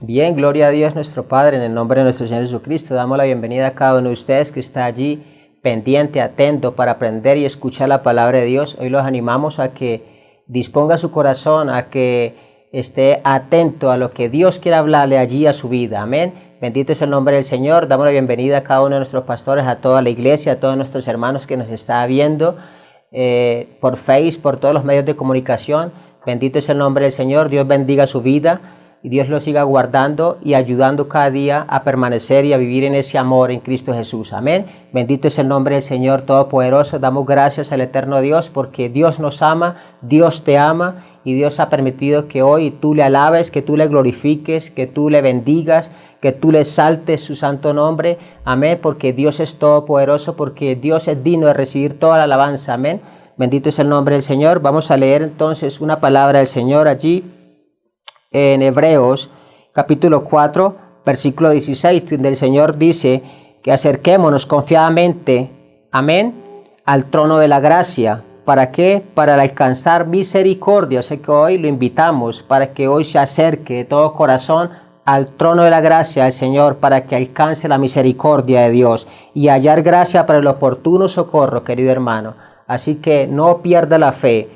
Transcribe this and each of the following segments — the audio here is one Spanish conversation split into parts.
Bien, gloria a Dios nuestro Padre, en el nombre de nuestro Señor Jesucristo. Damos la bienvenida a cada uno de ustedes que está allí pendiente, atento para aprender y escuchar la palabra de Dios. Hoy los animamos a que disponga su corazón, a que esté atento a lo que Dios quiere hablarle allí a su vida. Amén. Bendito es el nombre del Señor. Damos la bienvenida a cada uno de nuestros pastores, a toda la iglesia, a todos nuestros hermanos que nos está viendo por Facebook, por todos los medios de comunicación. Bendito es el nombre del Señor. Dios bendiga su vida y Dios lo siga guardando y ayudando cada día a permanecer y a vivir en ese amor en Cristo Jesús. Amén. Bendito es el nombre del Señor Todopoderoso. Damos gracias al eterno Dios porque Dios nos ama, Dios te ama y Dios ha permitido que hoy tú le alabes, que tú le glorifiques, que tú le bendigas, que tú le exaltes su santo nombre. Amén. Porque Dios es todopoderoso, porque Dios es digno de recibir toda la alabanza. Amén. Bendito es el nombre del Señor. Vamos a leer entonces una palabra del Señor allí en Hebreos capítulo 4 versículo 16, donde el Señor dice que acerquémonos confiadamente, amén, al trono de la gracia. ¿Para qué? Para alcanzar misericordia. O sea que hoy lo invitamos para que hoy se acerque de todo corazón al trono de la gracia del Señor, para que alcance la misericordia de Dios y hallar gracia para el oportuno socorro, querido hermano. Así que no pierda la fe.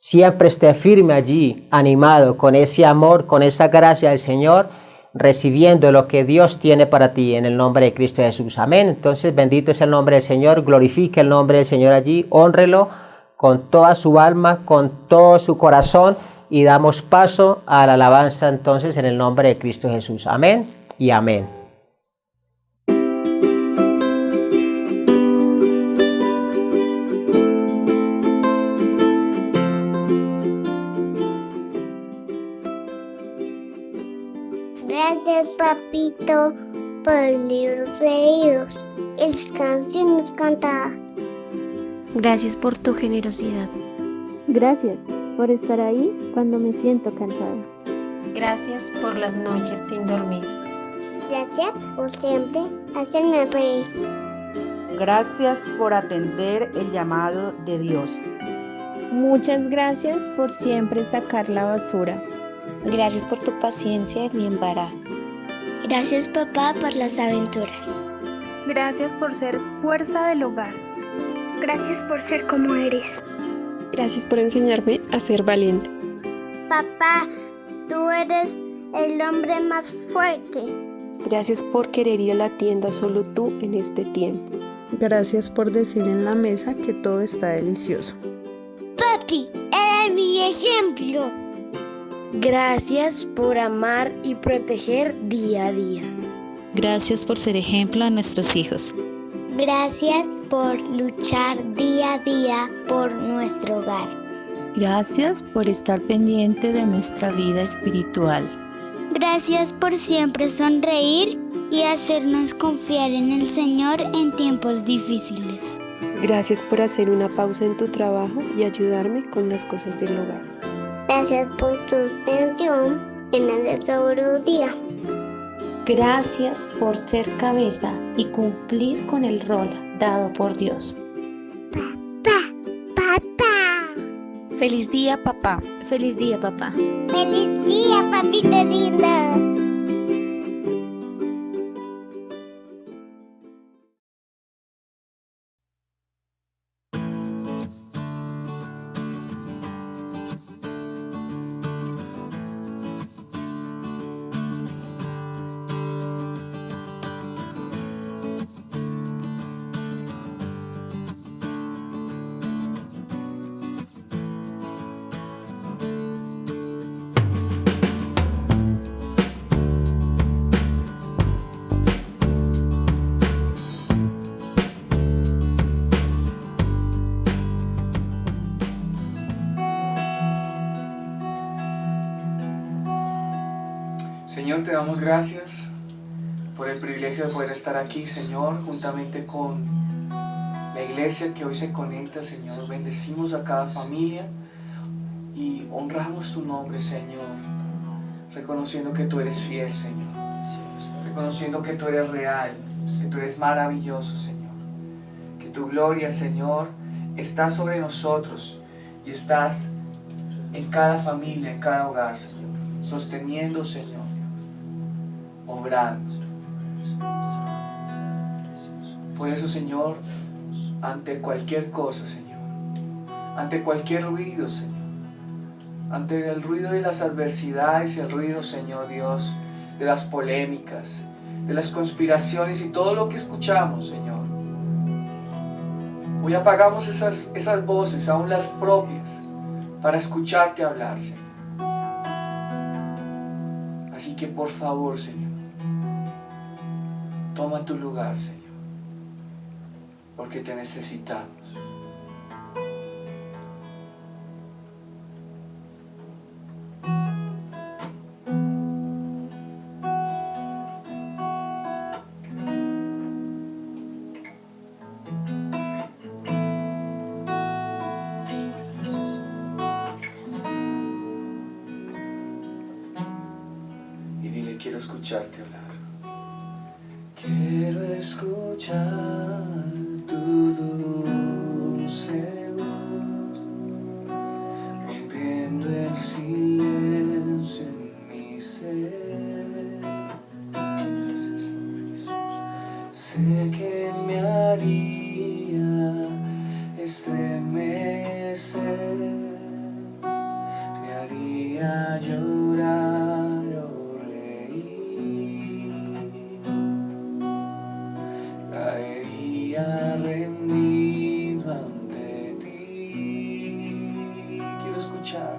Siempre esté firme allí, animado con ese amor, con esa gracia del Señor, recibiendo lo que Dios tiene para ti en el nombre de Cristo Jesús. Amén. Entonces, bendito es el nombre del Señor, glorifique el nombre del Señor allí, hónrelo con toda su alma, con todo su corazón y damos paso a la alabanza entonces en el nombre de Cristo Jesús. Amén y amén. Gracias, papito, por los libros leídos y las canciones cantadas. Gracias por tu generosidad. Gracias por estar ahí cuando me siento cansada. Gracias por las noches sin dormir. Gracias por siempre hacerme reír. Gracias por atender el llamado de Dios. Muchas gracias por siempre sacar la basura. Gracias por tu paciencia en mi embarazo. Gracias, papá, por las aventuras. Gracias por ser fuerza del hogar. Gracias por ser como eres. Gracias por enseñarme a ser valiente. Papá, tú eres el hombre más fuerte. Gracias por querer ir a la tienda solo tú en este tiempo. Gracias por decir en la mesa que todo está delicioso. Papi, eres mi ejemplo. Gracias por amar y proteger día a día. Gracias por ser ejemplo a nuestros hijos. Gracias por luchar día a día por nuestro hogar. Gracias por estar pendiente de nuestra vida espiritual. Gracias por siempre sonreír y hacernos confiar en el Señor en tiempos difíciles. Gracias por hacer una pausa en tu trabajo y ayudarme con las cosas del hogar. Gracias por tu atención en el sabiduría. Gracias por ser cabeza y cumplir con el rol dado por Dios. Papá. Feliz día, papá. Feliz día, papá. Feliz día, papito lindo. Señor, te damos gracias por el privilegio de poder estar aquí, Señor, juntamente con la iglesia que hoy se conecta, Señor. Bendecimos a cada familia y honramos tu nombre, Señor, reconociendo que tú eres fiel, Señor, reconociendo que tú eres real, que tú eres maravilloso, Señor, que tu gloria, Señor, está sobre nosotros y estás en cada familia, en cada hogar, Señor, sosteniendo, Señor, obrando. Por eso, Señor, ante cualquier cosa, Señor, ante cualquier ruido, Señor, ante el ruido de las adversidades y el ruido, Señor Dios, de las polémicas, de las conspiraciones y todo lo que escuchamos, Señor, hoy apagamos esas voces, aún las propias, para escucharte hablar, Señor. Así que por favor, Señor, toma tu lugar, Señor, porque te necesitamos. Quiero escucharte hablar. Quiero escuchar tu dulce voz, rompiendo el silencio en mi ser. Sé que me haría estremecer, me haría llorar. Rendido ante ti, quiero escuchar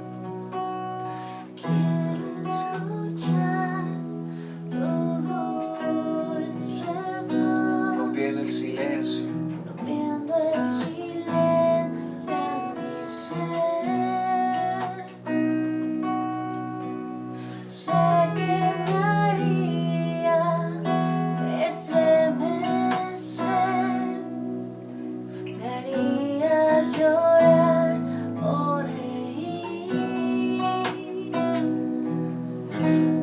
tu dulce voz, rompiendo el silencio en mi ser. Sé que me haría estremecer, llorar o reír,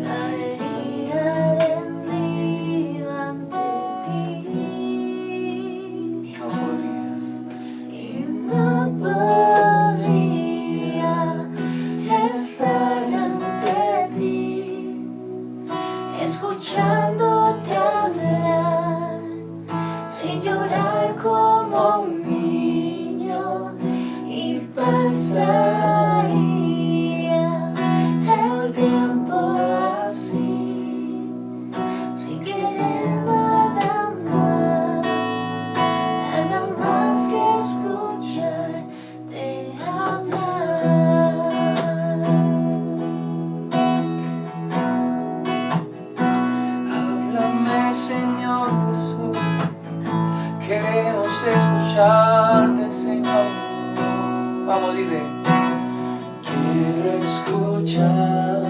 caería rendido ante ti y no podría estar ante ti, escuchándote hablar, sin llorar como un niño, y pasaría el tiempo así, sin querer nada más que escucharte hablar. Háblame, Señor Jesús, queremos escucharte, Señor. Vamos, dile. Quiero escuchar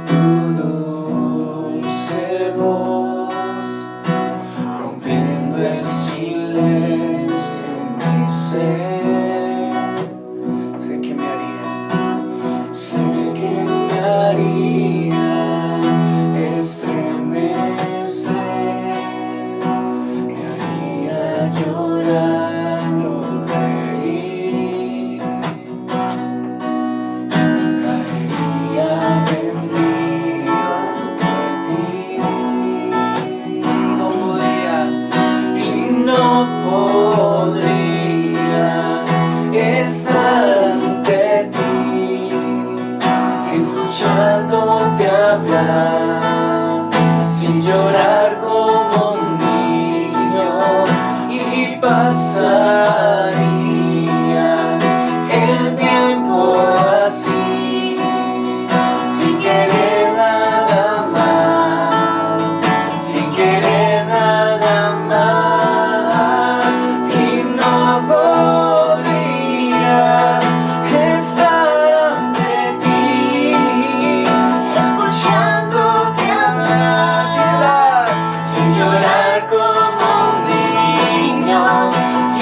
tu dulce voz, rompiendo el silencio en mi ser. Sé que me haría estremecer, me haría llorar o reír, caería rendido ante ti, no podría estar ante ti, sin escuchándote hablar, sin llorar como un niño, y pasaría el tiempo así, sin querer nada más, sin querer nada más, y no podría estar ante ti, escuchándote hablar, sin llorar como un niño, y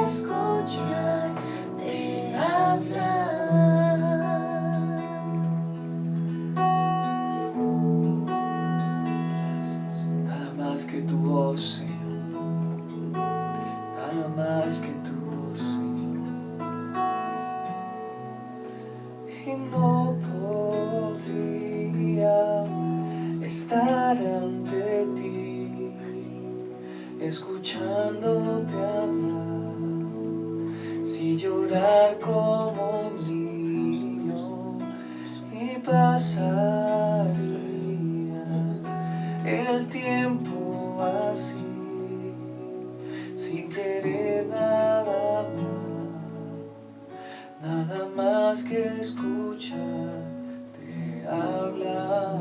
escucharte hablar. Nada más que tu voz, Señor. Nada más que tu voz, Señor. Y no podría estar ante ti, escuchándote hablar, si llorar como un niño y pasaría el tiempo así, sin querer nada más que escucharte hablar.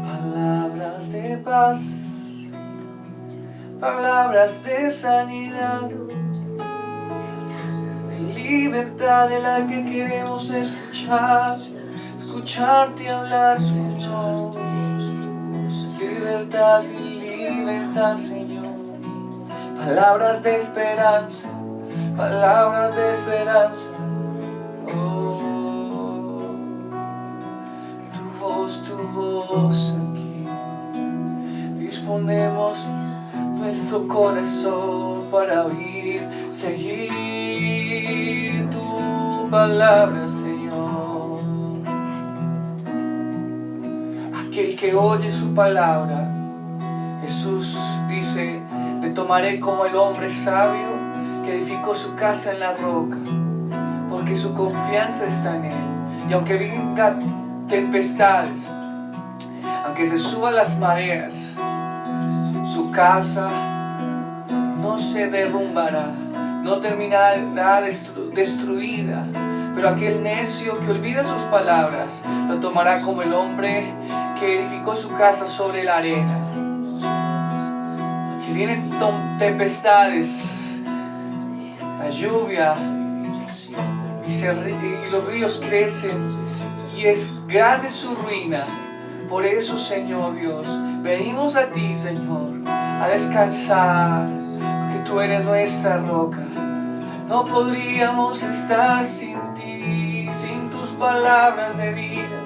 Palabras de paz, palabras de sanidad, de libertad, de la que queremos escuchar, escucharte hablar, Señor. Libertad y libertad, Señor. Palabras de esperanza, palabras de esperanza. Oh, tu voz aquí. Disponemos nuestro corazón para oír, seguir tu palabra, Señor. Aquel que oye su palabra, Jesús dice, le tomaré como el hombre sabio que edificó su casa en la roca, porque su confianza está en él. Y aunque vengan tempestades, aunque se suban las mareas, su casa no se derrumbará, no terminará destruida. Pero aquel necio que olvida sus palabras lo tomará como el hombre que edificó su casa sobre la arena. Que vienen tempestades, la lluvia, y los ríos crecen, y es grande su ruina. Por eso, Señor Dios, venimos a ti, Señor, a descansar, porque tú eres nuestra roca. No podríamos estar sin ti, sin tus palabras de vida.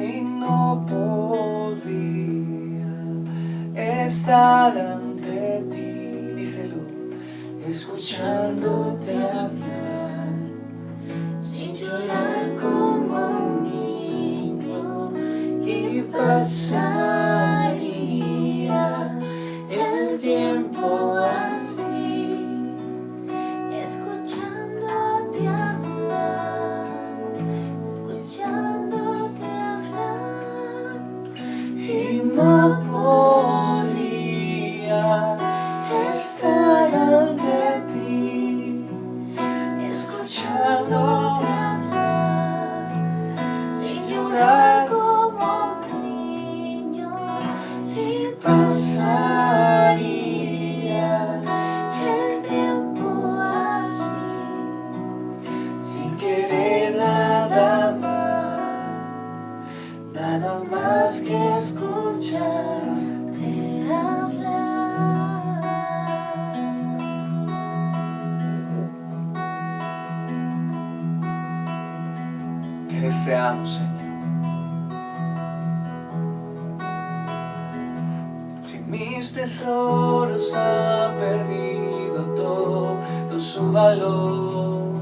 Y no podría estar ante ti, díselo, escuchándote hablar, Sin llorar como un niño y pasaría el tiempo así, escuchándote hablar, y no podría estar ante ti, escuchándote hablar, sin llorar como un niño y pasaría el tiempo así, sin querer nada más que escucharte hablar. Que deseamos, Señor. Si mis tesoros han perdido todo su valor,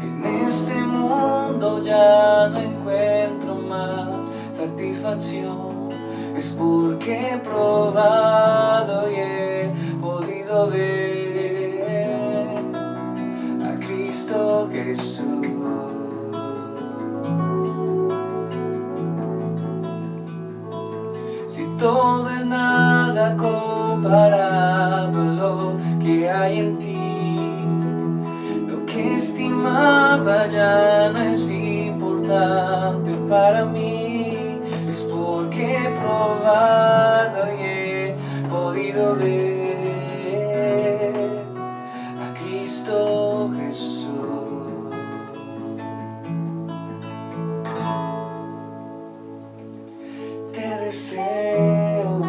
en este mundo ya no encuentro más satisfacción, es porque he probado y he podido ver a Cristo Jesús. Si todo es nada comparado a lo que hay en ti, lo que estimaba ya no es importante para mí, es porque he probado y he podido ver a Cristo Jesús. Te deseo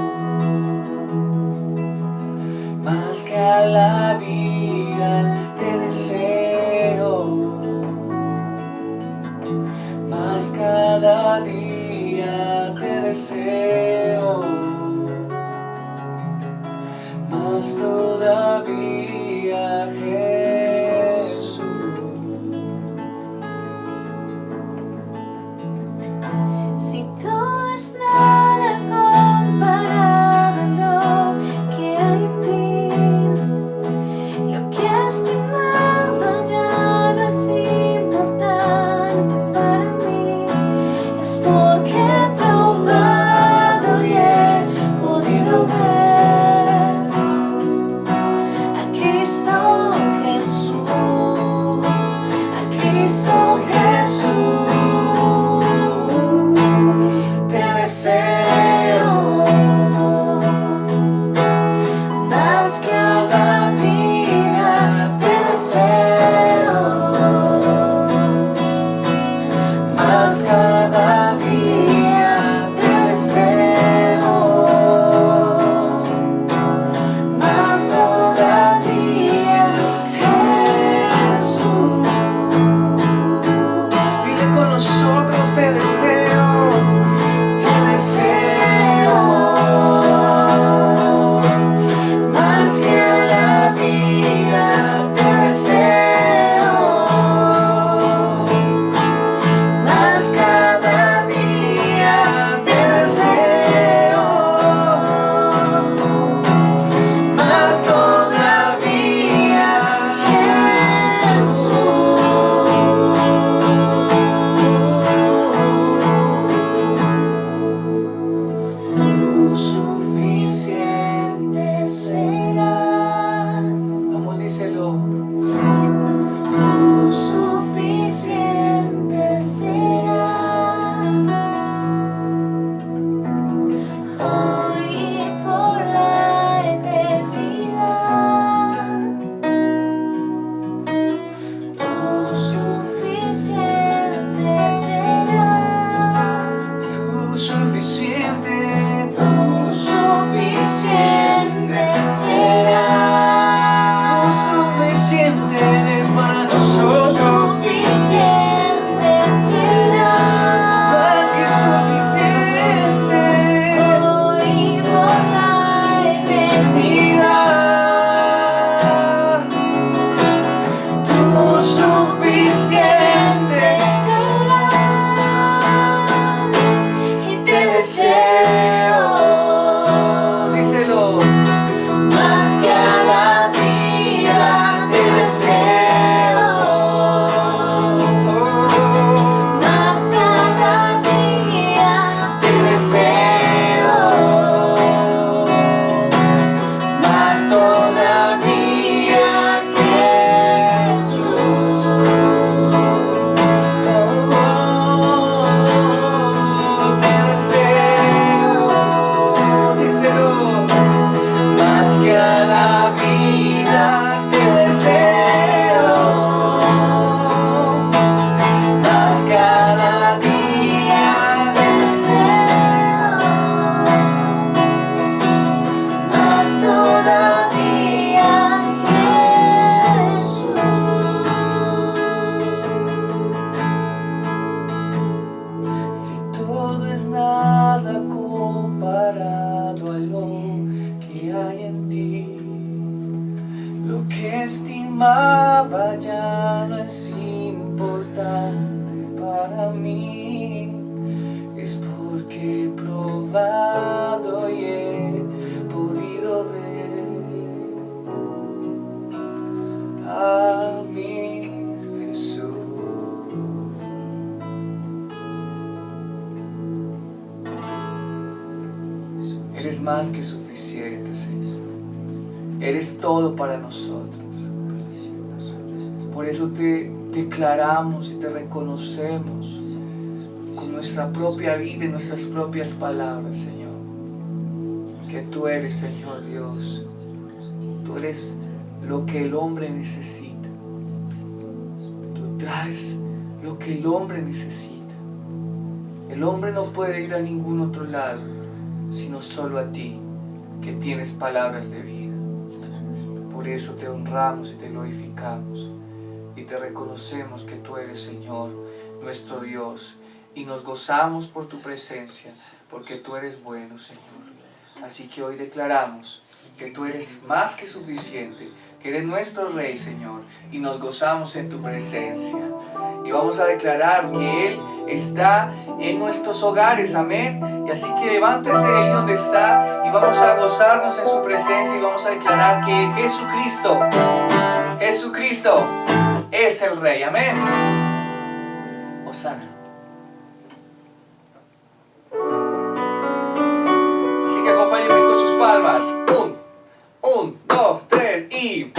más todavía, Jesús. Si todo es nada comparado a lo que hay en ti, lo que estimaba ya no es importante para mí, es porque he probado y he podido ver a Cristo Jesús, a Cristo Jesús. Te deseo más que a la vida, te deseo más cada día, te deseo más todavía, Jesús. Dile con nosotros, te deseo, te deseo más que a la vida, te deseo más cada día, te deseo más todavía, Jesús. Tú suficiente serás. Vamos, díselo. Tú suficiente serás. Hoy y por la eternidad. Tú suficiente serás. Tú suficiente, tú suficiente serás. Tú suficiente eres para nosotros. Suficiente serás. Más que suficiente. Hoy y por la eternidad. Tú suficiente serás. Y te deseo, díselo, más que a la vida, te deseo más cada día, te deseo más todavía, Jesús. Te deseo, díselo, más que a la vida, te deseo más cada día, te deseo más todavía, Jesús. Si todo es nada comparado a lo que hay en ti, lo que estimaba ya no es importante para mí, es porque he probado y he podido ver a mi Jesús. Eres más que suficiente, Señor. Eres todo para nosotros. Por eso te declaramos y te reconocemos con nuestra propia vida y nuestras propias palabras, Señor. Que tú eres, Señor Dios. Tú eres lo que el hombre necesita. Tú traes lo que el hombre necesita. El hombre no puede ir a ningún otro lado, sino solo a ti, que tienes palabras de vida. Por eso te honramos y te glorificamos y te reconocemos que tú eres, Señor, nuestro Dios, y nos gozamos por tu presencia, porque tú eres bueno, Señor. Así que hoy declaramos que tú eres más que suficiente, que eres nuestro Rey, Señor, y nos gozamos en tu presencia. Y vamos a declarar que Él está en nuestros hogares, amén. Y así que levántese ahí donde está y vamos a gozarnos en su presencia y vamos a declarar que Jesucristo es el Rey, amén. Hosana. Así que acompáñenme con sus palmas. 1, 2, 3 y...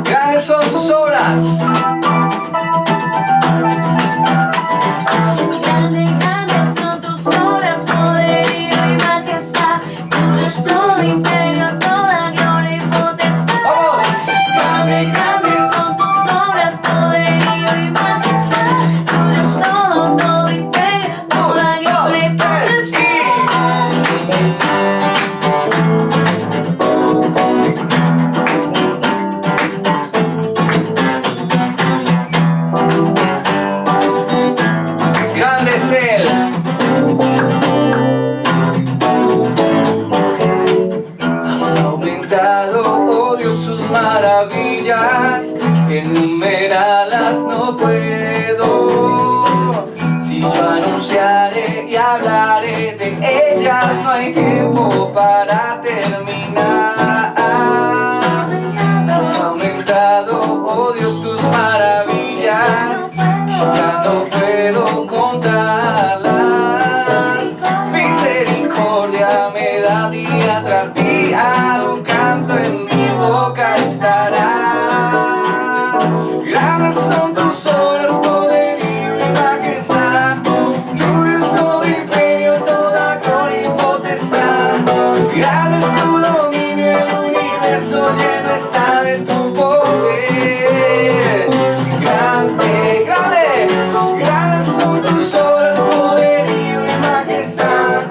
Grandes son sus obras. Grandes son tus obras, poderío y majestad. Tuyo es todo imperio, toda gloria y potestad. ¡Vamos! Grandes son tus obras, poderío y majestad. Tuyo es todo imperio, toda gloria y potestad. Grande es Él. Has aumentado, oh Dios, sus maravillas, enumerarlas no puedo. Si yo anunciaré y hablaré de ellas, no hay tiempo para terminar. Has aumentado, oh Dios, tus maravillas, y ya no puedo contarlas. Misericordia me da día tras día, un canto en mi boca estará. Grandes son tus obras, poderío y majestad. Tuyo es todo imperio, toda gloria y potestad. Grande es tu dominio, el universo lleno está de tu poder. Grande, grande, grandes son tus obras, poderío y majestad.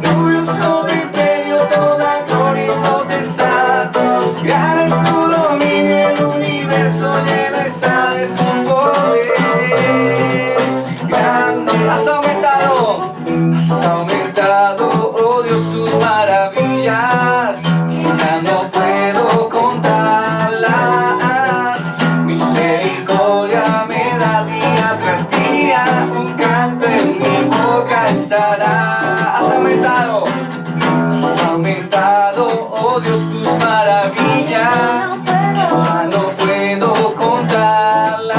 Tuyo es todo imperio, toda gloria y potestad. Grande es tu dominio, el universo lleno está de tu poder. Grande, has aumentado, oh Dios, tus maravillas, que ya no puedo contarlas. Misericordia me da día tras día, un canto en mi boca estará. Has aumentado, oh Dios, tus maravillas, ya no puedo contarlas.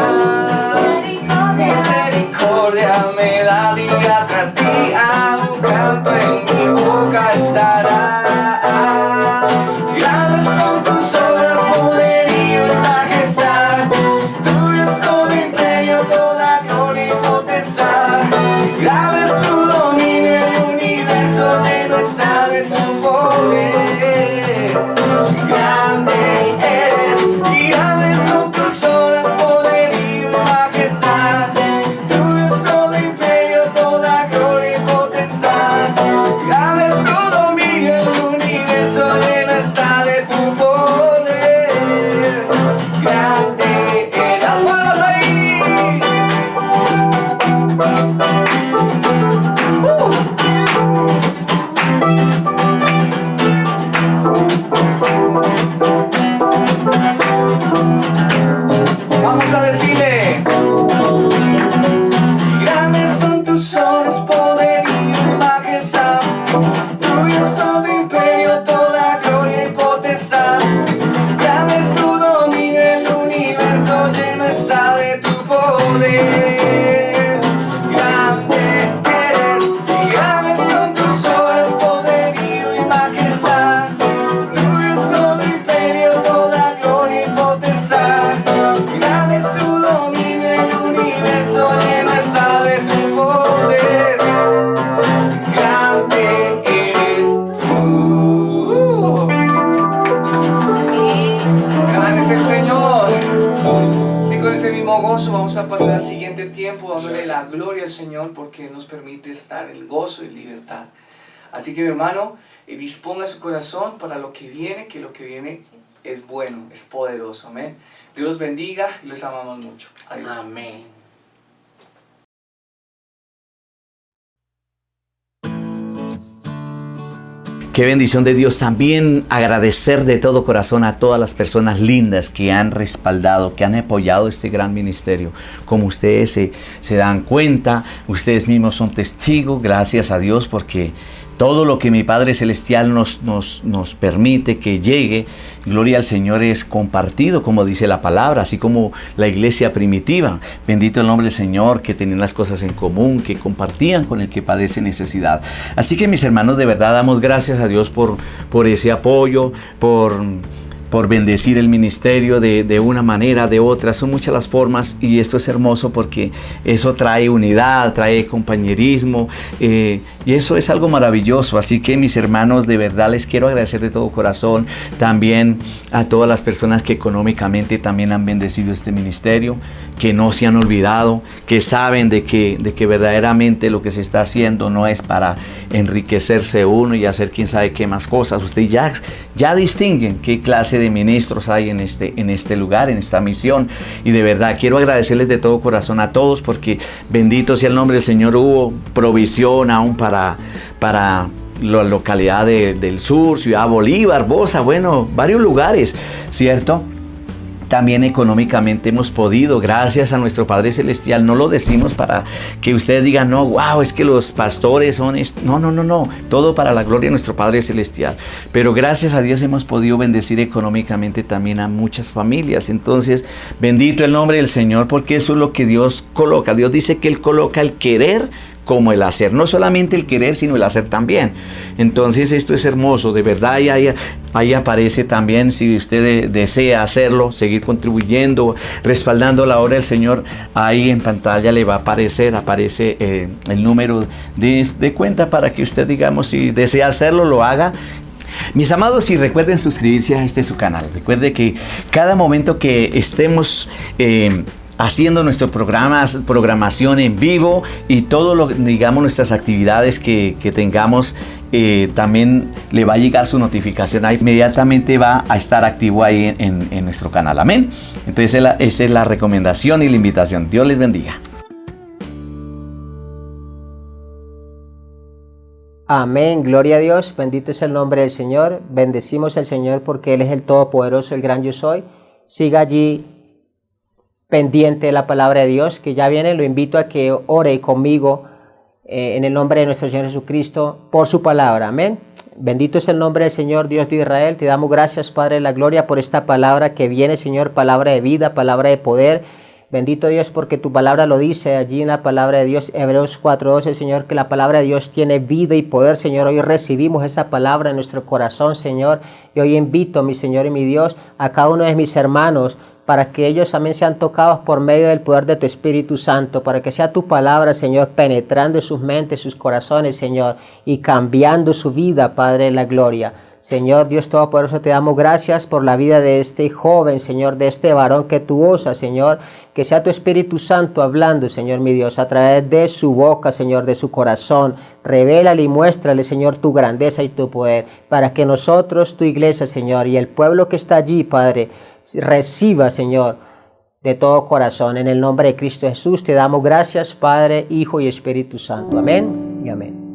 Misericordia me da día tras día, un canto en mi boca estará. Grandes son tus obras, poderío y majestad. Tuyo es todo imperio, toda gloria y potestad. Grande es tu dominio, el universo lleno está de tu poder. Grande eres y grandes son tus obras, poderío y majestad. Tuyo es todo imperio, toda gloria y potestad. Grande es tu dominio, el universo lleno está de tu poder. Grande eres. Las manos ahí. Vamos a decirle. Grandes son tus obras, poderío y majestad. Tuyo es todo imperio, toda gloria y potestad. Grande es tu dominio, el universo lleno está de tu poder. Grande eres y grandes son tus obras, poderío y majestad. Tuyo es todo imperio, toda gloria y potestad. Grande es tu dominio, el universo lleno está de tu poder. Grande eres tú. Grande es el Señor. Así con ese mismo gozo vamos a pasar al siguiente tiempo dándole la gloria al Señor porque nos permite estar en gozo y libertad. Así que mi hermano, disponga su corazón para lo que viene, que lo que viene es bueno, es poderoso. Amén. Dios los bendiga y los amamos mucho. Adiós. Amén. Qué bendición de Dios. También agradecer de todo corazón a todas las personas lindas que han respaldado, que han apoyado este gran ministerio. Como ustedes se dan cuenta, ustedes mismos son testigos, gracias a Dios, porque todo lo que mi Padre Celestial nos permite que llegue, gloria al Señor, es compartido, como dice la palabra, así como la iglesia primitiva. Bendito el nombre del Señor, que tenían las cosas en común, que compartían con el que padece necesidad. Así que mis hermanos, de verdad damos gracias a Dios por ese apoyo, por por bendecir el ministerio de una manera, de otra. Son muchas las formas y esto es hermoso porque eso trae unidad, trae compañerismo y eso es algo maravilloso. Así que mis hermanos, de verdad les quiero agradecer de todo corazón también a todas las personas que económicamente también han bendecido este ministerio, que no se han olvidado, que saben de que verdaderamente lo que se está haciendo no es para enriquecerse uno y hacer quién sabe qué más cosas. Ustedes ya distinguen qué clase de ministros hay en este lugar, en esta misión, y de verdad quiero agradecerles de todo corazón a todos porque bendito sea el nombre del Señor. Hubo provisión aún para la localidad del sur, Ciudad Bolívar, Bosa, bueno, varios lugares, ¿cierto? También económicamente hemos podido, gracias a nuestro Padre Celestial. No lo decimos para que ustedes digan, no, wow, es que los pastores son esto. No, todo para la gloria de nuestro Padre Celestial. Pero gracias a Dios hemos podido bendecir económicamente también a muchas familias. Entonces, bendito el nombre del Señor, porque eso es lo que Dios coloca. Dios dice que Él coloca el querer como el hacer, no solamente el querer, sino el hacer también. Entonces esto es hermoso, de verdad. Ahí aparece también, si usted desea hacerlo, seguir contribuyendo, respaldando la obra del Señor, ahí en pantalla le va a aparece el número de cuenta para que usted, digamos, si desea hacerlo, lo haga. Mis amados, y recuerden suscribirse a su canal. Recuerde que cada momento que estemos haciendo nuestro programación en vivo y todo lo, digamos, nuestras actividades que tengamos, también le va a llegar su notificación, ahí inmediatamente va a estar activo ahí en nuestro canal. Amén. Entonces esa es la recomendación y la invitación. Dios les bendiga. Amén, gloria a Dios, bendito es el nombre del Señor. Bendecimos al Señor porque Él es el Todopoderoso, el gran yo soy. Siga allí pendiente de la palabra de Dios que ya viene. Lo invito a que ore conmigo en el nombre de nuestro Señor Jesucristo por su palabra. Amén. Bendito es el nombre del Señor, Dios de Israel. Te damos gracias, Padre de la gloria, por esta palabra que viene, Señor, palabra de vida, palabra de poder. Bendito Dios, porque tu palabra lo dice allí en la palabra de Dios, Hebreos 4:12, Señor, que la palabra de Dios tiene vida y poder, Señor. Hoy recibimos esa palabra en nuestro corazón, Señor, y hoy invito, mi Señor y mi Dios, a cada uno de mis hermanos, para que ellos también sean tocados por medio del poder de tu Espíritu Santo, para que sea tu palabra, Señor, penetrando en sus mentes, sus corazones, Señor, y cambiando su vida, Padre de la gloria. Señor Dios Todopoderoso, te damos gracias por la vida de este joven, Señor, de este varón que tú usas, Señor, que sea tu Espíritu Santo hablando, Señor mi Dios, a través de su boca, Señor, de su corazón. Revélale y muéstrale, Señor, tu grandeza y tu poder, para que nosotros, tu iglesia, Señor, y el pueblo que está allí, Padre, reciba, Señor, de todo corazón. En el nombre de Cristo Jesús te damos gracias, Padre, Hijo y Espíritu Santo. Amén y amén.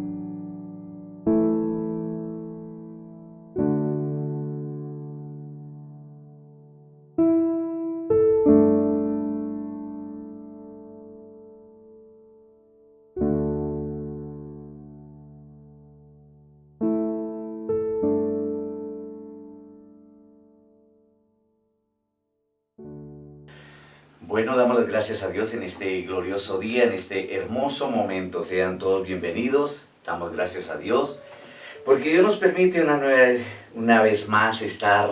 Bueno, damos las gracias a Dios en este glorioso día, en este hermoso momento. Sean todos bienvenidos. Damos gracias a Dios porque Dios nos permite una vez más estar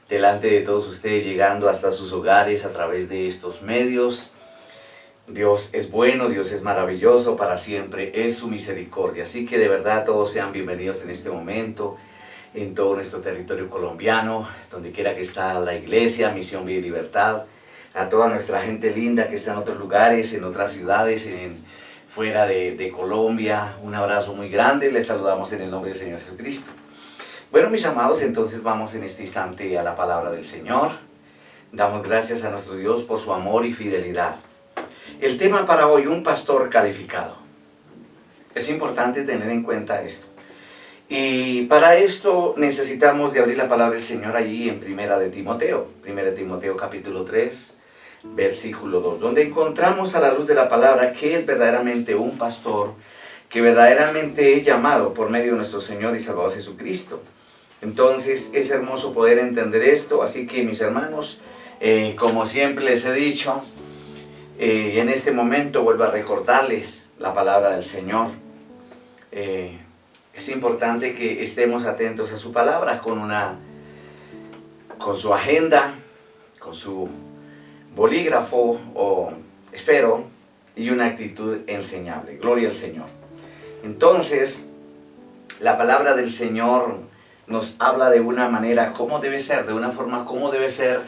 delante de todos ustedes, llegando hasta sus hogares a través de estos medios. Dios es bueno, Dios es maravilloso, para siempre es su misericordia. Así que de verdad todos sean bienvenidos en este momento, en todo nuestro territorio colombiano, donde quiera que está la iglesia, Misión Vida y Libertad. A toda nuestra gente linda que está en otros lugares, en otras ciudades, fuera de Colombia, un abrazo muy grande. Les saludamos en el nombre del Señor Jesucristo. Bueno, mis amados, entonces vamos en este instante a la palabra del Señor. Damos gracias a nuestro Dios por su amor y fidelidad. El tema para hoy, un pastor calificado. Es importante tener en cuenta esto. Y para esto necesitamos de abrir la palabra del Señor allí en Primera de Timoteo capítulo 3, versículo 2, donde encontramos a la luz de la palabra que es verdaderamente un pastor, que verdaderamente es llamado por medio de nuestro Señor y Salvador Jesucristo. Entonces es hermoso poder entender esto, así que mis hermanos, como siempre les he dicho, en este momento vuelvo a recordarles la palabra del Señor. Es importante que estemos atentos a su palabra con con su agenda, con su bolígrafo, o espero, y una actitud enseñable. Gloria al Señor. Entonces, la palabra del Señor nos habla de una manera cómo debe ser, de una forma cómo debe ser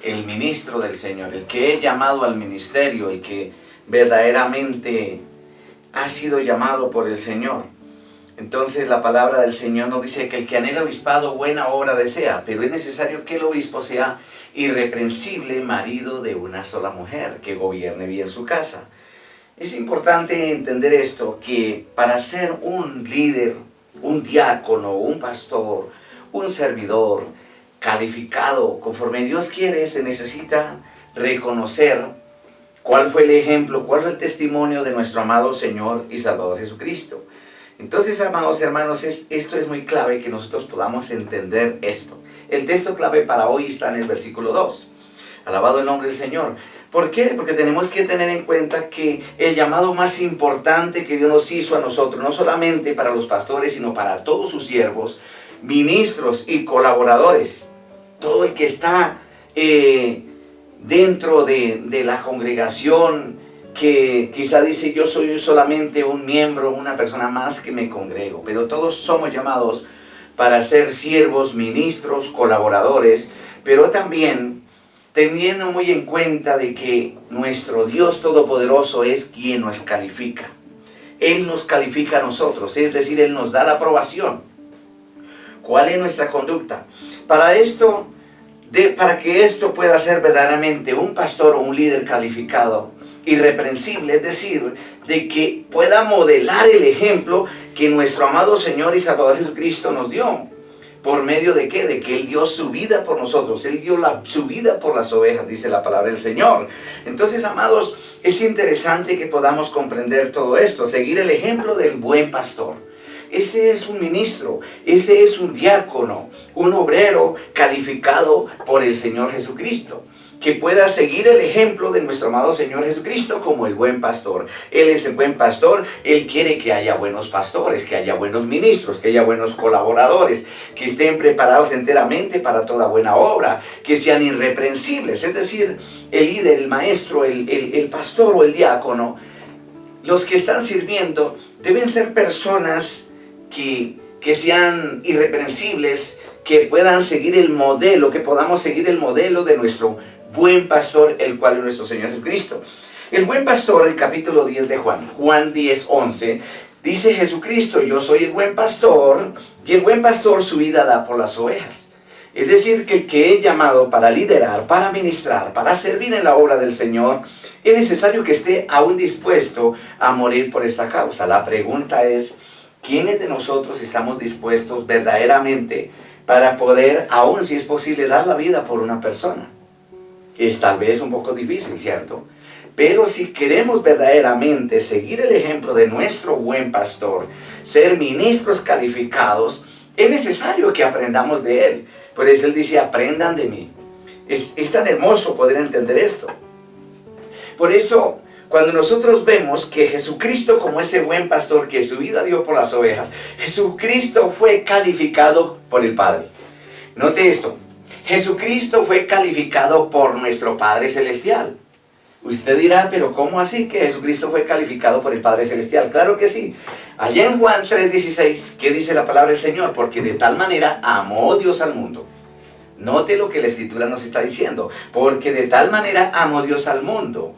el ministro del Señor, el que es llamado al ministerio, el que verdaderamente ha sido llamado por el Señor. Entonces la palabra del Señor nos dice que el que anhela obispado buena obra desea, pero es necesario que el obispo sea irreprensible, marido de una sola mujer, que gobierne bien su casa. Es importante entender esto, que para ser un líder, un diácono, un pastor, un servidor calificado conforme Dios quiere, se necesita reconocer cuál fue el ejemplo, cuál fue el testimonio de nuestro amado Señor y Salvador Jesucristo. Entonces, amados hermanos, esto es muy clave que nosotros podamos entender esto. El texto clave para hoy está en el versículo 2. Alabado el nombre del Señor. ¿Por qué? Porque tenemos que tener en cuenta que el llamado más importante que Dios nos hizo a nosotros, no solamente para los pastores, sino para todos sus siervos, ministros y colaboradores, todo el que está dentro de la congregación, que quizá dice yo soy solamente un miembro, una persona más que me congrego, pero todos somos llamados para ser siervos, ministros, colaboradores, pero también teniendo muy en cuenta de que nuestro Dios Todopoderoso es quien nos califica. Él nos califica a nosotros, es decir, Él nos da la aprobación. ¿Cuál es nuestra conducta? Para que esto pueda ser verdaderamente un pastor o un líder calificado, irreprensible, es decir, de que pueda modelar el ejemplo que nuestro amado Señor y Salvador Jesucristo nos dio. ¿Por medio de qué? De que Él dio su vida por nosotros. Él dio su vida por las ovejas, dice la palabra del Señor. Entonces, amados, es interesante que podamos comprender todo esto, seguir el ejemplo del buen pastor. Ese es un ministro, ese es un diácono, un obrero calificado por el Señor Jesucristo, que pueda seguir el ejemplo de nuestro amado Señor Jesucristo como el buen pastor. Él es el buen pastor, Él quiere que haya buenos pastores, que haya buenos ministros, que haya buenos colaboradores, que estén preparados enteramente para toda buena obra, que sean irreprensibles, es decir, el líder, el maestro, el pastor o el diácono, los que están sirviendo deben ser personas que sean irreprensibles, que puedan seguir el modelo, que podamos seguir el modelo de nuestro buen pastor, el cual es nuestro Señor Jesucristo. El buen pastor, el capítulo 10 de Juan 10, 11, dice Jesucristo: yo soy el buen pastor, y el buen pastor su vida da por las ovejas. Es decir, que el que es llamado para liderar, para ministrar, para servir en la obra del Señor, es necesario que esté aún dispuesto a morir por esta causa. La pregunta es, ¿quiénes de nosotros estamos dispuestos verdaderamente para poder, aún si es posible, dar la vida por una persona? Es tal vez un poco difícil, ¿cierto? Pero si queremos verdaderamente seguir el ejemplo de nuestro buen pastor, ser ministros calificados, es necesario que aprendamos de Él. Por eso Él dice: aprendan de mí. Es tan hermoso poder entender esto. Por eso, cuando nosotros vemos que Jesucristo, como ese buen pastor que su vida dio por las ovejas, Jesucristo fue calificado por el Padre. Note esto: Jesucristo fue calificado por nuestro Padre Celestial. Usted dirá, pero ¿cómo así que Jesucristo fue calificado por el Padre Celestial? Claro que sí. Allá en Juan 3:16, ¿qué dice la palabra del Señor? Porque de tal manera amó Dios al mundo. Note lo que la Escritura nos está diciendo. Porque de tal manera amó Dios al mundo,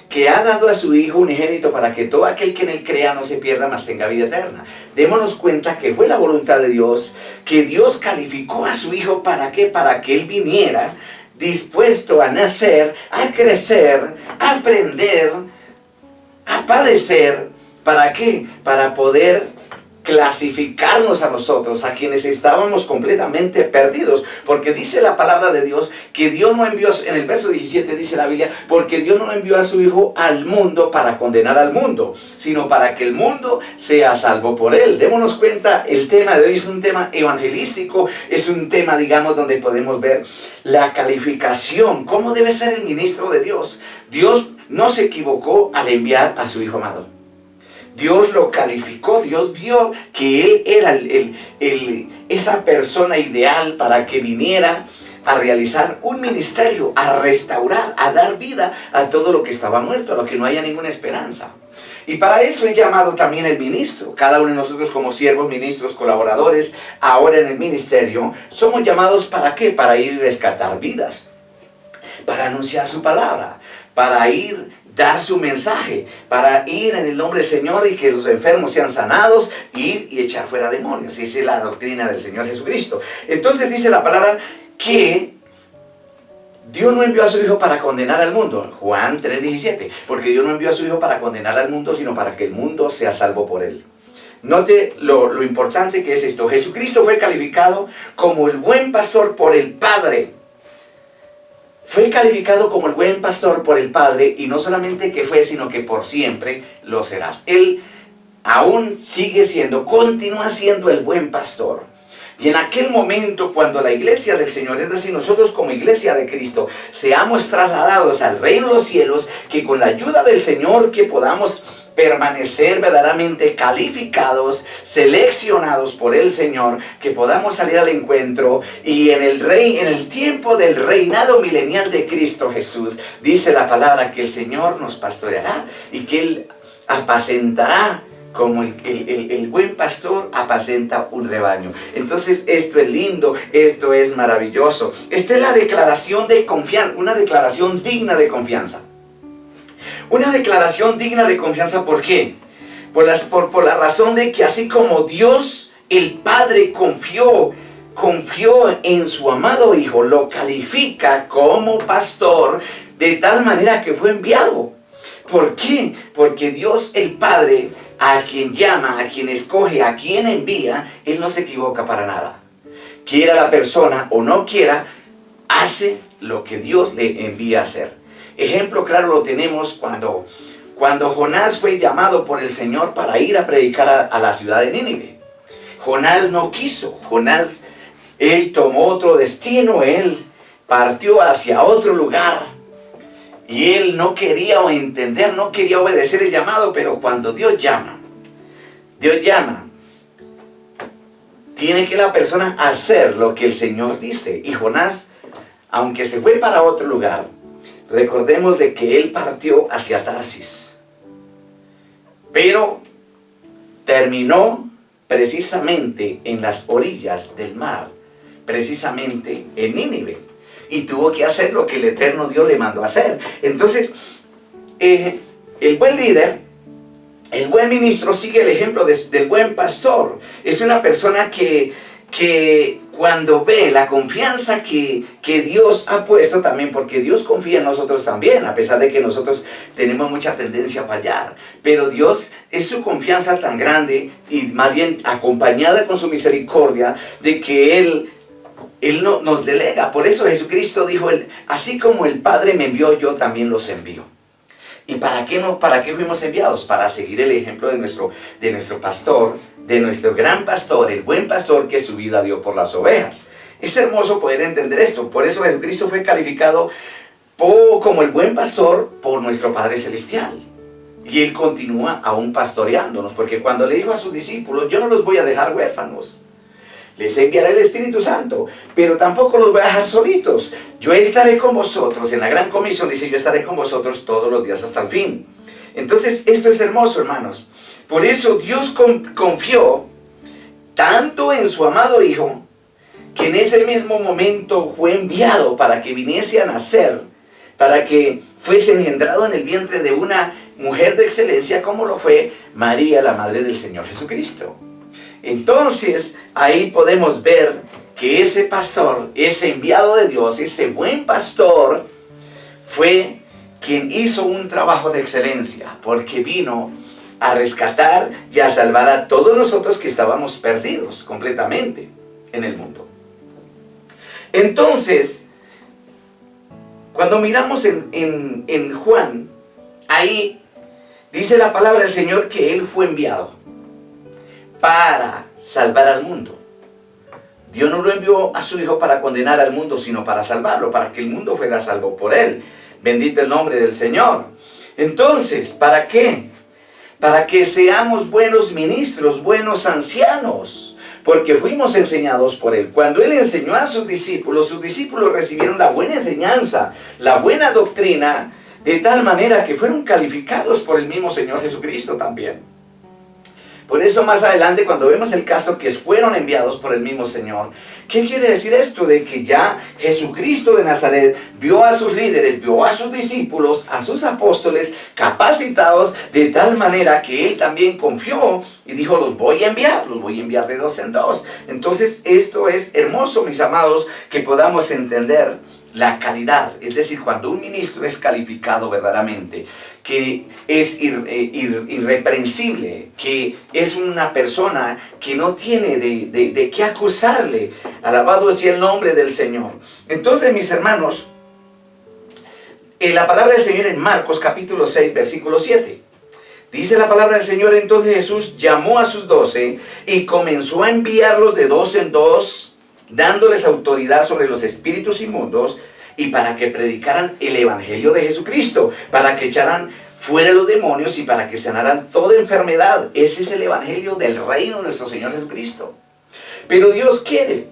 que ha dado a su Hijo unigénito, para que todo aquel que en Él crea no se pierda, mas tenga vida eterna. Démonos cuenta que fue la voluntad de Dios, que Dios calificó a su Hijo, ¿para qué? Para que Él viniera dispuesto a nacer, a crecer, a aprender, a padecer. ¿Para qué? Para poder clasificarnos a nosotros, a quienes estábamos completamente perdidos, porque dice la palabra de Dios que Dios no envió, en el verso 17 dice la Biblia, porque Dios no envió a su Hijo al mundo para condenar al mundo, sino para que el mundo sea salvo por Él. Démonos cuenta, el tema de hoy es un tema evangelístico, es un tema, digamos, donde podemos ver la calificación, cómo debe ser el ministro de Dios. Dios no se equivocó al enviar a su Hijo amado. Dios lo calificó, Dios vio que Él era esa persona ideal para que viniera a realizar un ministerio, a restaurar, a dar vida a todo lo que estaba muerto, a lo que no haya ninguna esperanza. Y para eso he llamado también el ministro. Cada uno de nosotros como siervos, ministros, colaboradores, ahora en el ministerio, somos llamados ¿para qué? Para ir y rescatar vidas, para anunciar su palabra, para ir, dar su mensaje, para ir en el nombre del Señor y que los enfermos sean sanados, ir y echar fuera demonios. Esa es la doctrina del Señor Jesucristo. Entonces dice la palabra que Dios no envió a su Hijo para condenar al mundo. Juan 3:17. Porque Dios no envió a su Hijo para condenar al mundo, sino para que el mundo sea salvo por él. Note lo importante que es esto. Jesucristo fue calificado como el buen pastor por el Padre. Fue calificado como el buen pastor por el Padre, y no solamente que fue, sino que por siempre lo serás. Él aún sigue siendo, continúa siendo el buen pastor. Y en aquel momento, cuando la iglesia del Señor, es decir, nosotros como iglesia de Cristo, seamos trasladados al reino de los cielos, que con la ayuda del Señor que podamos permanecer verdaderamente calificados, seleccionados por el Señor, que podamos salir al encuentro y en el tiempo del reinado milenial de Cristo Jesús, dice la palabra que el Señor nos pastoreará y que Él apacentará como el buen pastor apacenta un rebaño. Entonces esto es lindo, esto es maravilloso. Esta es la declaración de confianza, una declaración digna de confianza. Una declaración digna de confianza, ¿por qué? Por la razón de que así como Dios, el Padre, confió en su amado Hijo, lo califica como pastor de tal manera que fue enviado. ¿Por qué? Porque Dios, el Padre, a quien llama, a quien escoge, a quien envía, Él no se equivoca para nada. Quiera la persona o no quiera, hace lo que Dios le envía a hacer. Ejemplo claro lo tenemos cuando Jonás fue llamado por el Señor para ir a predicar a la ciudad de Nínive. Jonás no quiso. Jonás, él tomó otro destino, él partió hacia otro lugar. Y él no quería entender, no quería obedecer el llamado, pero cuando Dios llama, tiene que la persona hacer lo que el Señor dice. Y Jonás, aunque se fue para otro lugar, recordemos de que él partió hacia Tarsis, pero terminó precisamente en las orillas del mar, precisamente en Nínive, y tuvo que hacer lo que el eterno Dios le mandó a hacer. Entonces, el buen líder, el buen ministro sigue el ejemplo del buen pastor. Es una persona que cuando ve la confianza que Dios ha puesto también, porque Dios confía en nosotros también, a pesar de que nosotros tenemos mucha tendencia a fallar, pero Dios es su confianza tan grande y más bien acompañada con su misericordia de que Él nos delega. Por eso Jesucristo dijo, así como el Padre me envió, yo también los envío. ¿Y para qué fuimos enviados? Para seguir el ejemplo de nuestro pastor, de nuestro gran pastor, el buen pastor que su vida dio por las ovejas. Es hermoso poder entender esto. Por eso Jesucristo fue calificado como el buen pastor por nuestro Padre Celestial. Y Él continúa aún pastoreándonos, porque cuando le dijo a sus discípulos, yo no los voy a dejar huérfanos, les enviaré el Espíritu Santo, pero tampoco los voy a dejar solitos. Yo estaré con vosotros, en la gran comisión dice, yo estaré con vosotros todos los días hasta el fin. Entonces, esto es hermoso, hermanos. Por eso Dios confió tanto en su amado Hijo, que en ese mismo momento fue enviado para que viniese a nacer, para que fuese engendrado en el vientre de una mujer de excelencia, como lo fue María, la madre del Señor Jesucristo. Entonces, ahí podemos ver que ese pastor, ese enviado de Dios, ese buen pastor, fue quien hizo un trabajo de excelencia, porque vino a rescatar y a salvar a todos nosotros que estábamos perdidos completamente en el mundo. Entonces, cuando miramos en Juan, ahí dice la palabra del Señor que Él fue enviado para salvar al mundo. Dios no lo envió a su Hijo para condenar al mundo, sino para salvarlo, para que el mundo fuera salvo por Él. Bendito el nombre del Señor. Entonces, ¿para qué? Para que seamos buenos ministros, buenos ancianos, porque fuimos enseñados por Él. Cuando Él enseñó a sus discípulos recibieron la buena enseñanza, la buena doctrina, de tal manera que fueron calificados por el mismo Señor Jesucristo también. Por eso más adelante, cuando vemos el caso que fueron enviados por el mismo Señor, ¿qué quiere decir esto? De que ya Jesucristo de Nazaret vio a sus líderes, vio a sus discípulos, a sus apóstoles capacitados de tal manera que Él también confió y dijo, los voy a enviar de dos en dos. Entonces esto es hermoso, mis amados, que podamos entender la calidad, es decir, cuando un ministro es calificado verdaderamente, que es irreprensible, que es una persona que no tiene de qué acusarle. Alabado sea el nombre del Señor. Entonces, mis hermanos, la palabra del Señor en Marcos capítulo 6, versículo 7. Dice la palabra del Señor, entonces Jesús llamó a sus 12 y comenzó a enviarlos de dos en dos, dándoles autoridad sobre los espíritus inmundos y para que predicaran el evangelio de Jesucristo, para que echaran fuera los demonios y para que sanaran toda enfermedad. Ese es el evangelio del reino de nuestro Señor Jesucristo. Pero Dios quiere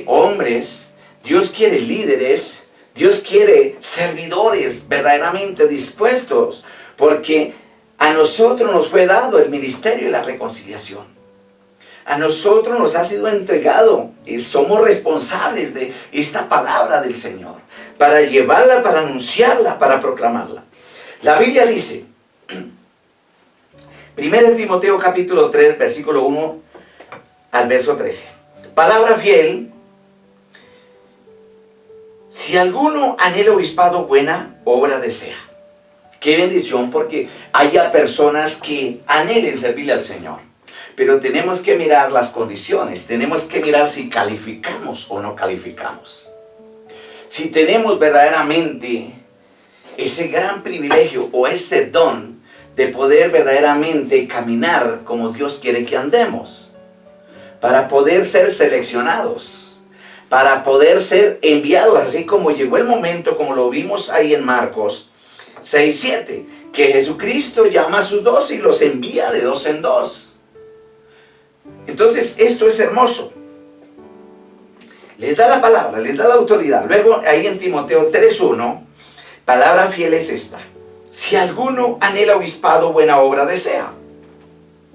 hombres, Dios quiere líderes, Dios quiere servidores verdaderamente dispuestos, porque a nosotros nos fue dado el ministerio de la reconciliación. A nosotros nos ha sido entregado y somos responsables de esta palabra del Señor, para llevarla, para anunciarla, para proclamarla. La Biblia dice, 1 Timoteo capítulo 3, versículo 1 al verso 13. Palabra fiel, si alguno anhela obispado, buena obra desea. Qué bendición, porque haya personas que anhelen servirle al Señor. Pero tenemos que mirar las condiciones, tenemos que mirar si calificamos o no calificamos. Si tenemos verdaderamente ese gran privilegio o ese don de poder verdaderamente caminar como Dios quiere que andemos, para poder ser seleccionados, para poder ser enviados, así como llegó el momento, como lo vimos ahí en Marcos 6:7, que Jesucristo llama a sus 12 y los envía de dos en dos. Entonces esto es hermoso. Les da la palabra, les da la autoridad. Luego ahí en Timoteo 3:1, palabra fiel es esta: si alguno anhela obispado, buena obra desea.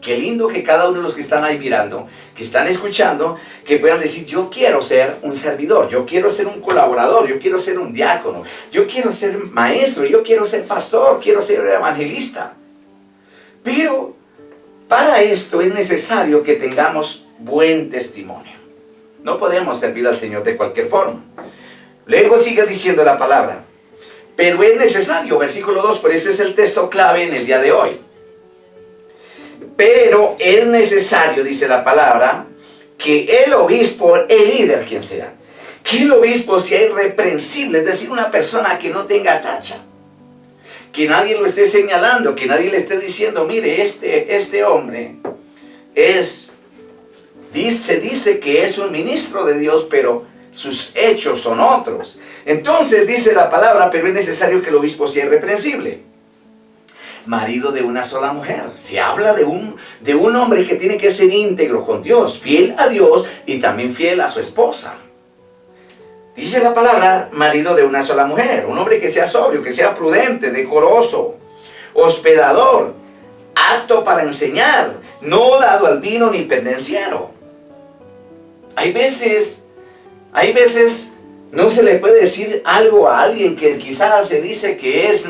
Qué lindo que cada uno de los que están ahí mirando, que están escuchando, que puedan decir, yo quiero ser un servidor, yo quiero ser un colaborador, yo quiero ser un diácono, yo quiero ser maestro, yo quiero ser pastor, quiero ser evangelista. Pero para esto es necesario que tengamos buen testimonio. No podemos servir al Señor de cualquier forma. Luego sigue diciendo la palabra, pero es necesario, versículo 2, por eso es el texto clave en el día de hoy. Pero es necesario, dice la palabra, que el obispo, el líder, quien sea, que el obispo sea irreprensible, es decir, una persona que no tenga tacha. Que nadie lo esté señalando, que nadie le esté diciendo, mire, este hombre dice que es un ministro de Dios, pero sus hechos son otros. Entonces dice la palabra, pero es necesario que el obispo sea irreprensible. Marido de una sola mujer. Se habla de un hombre que tiene que ser íntegro con Dios, fiel a Dios y también fiel a su esposa. Dice la palabra, marido de una sola mujer, un hombre que sea sobrio, que sea prudente, decoroso, hospedador, apto para enseñar, no dado al vino ni pendenciero. Hay veces no se le puede decir algo a alguien que quizás se dice que es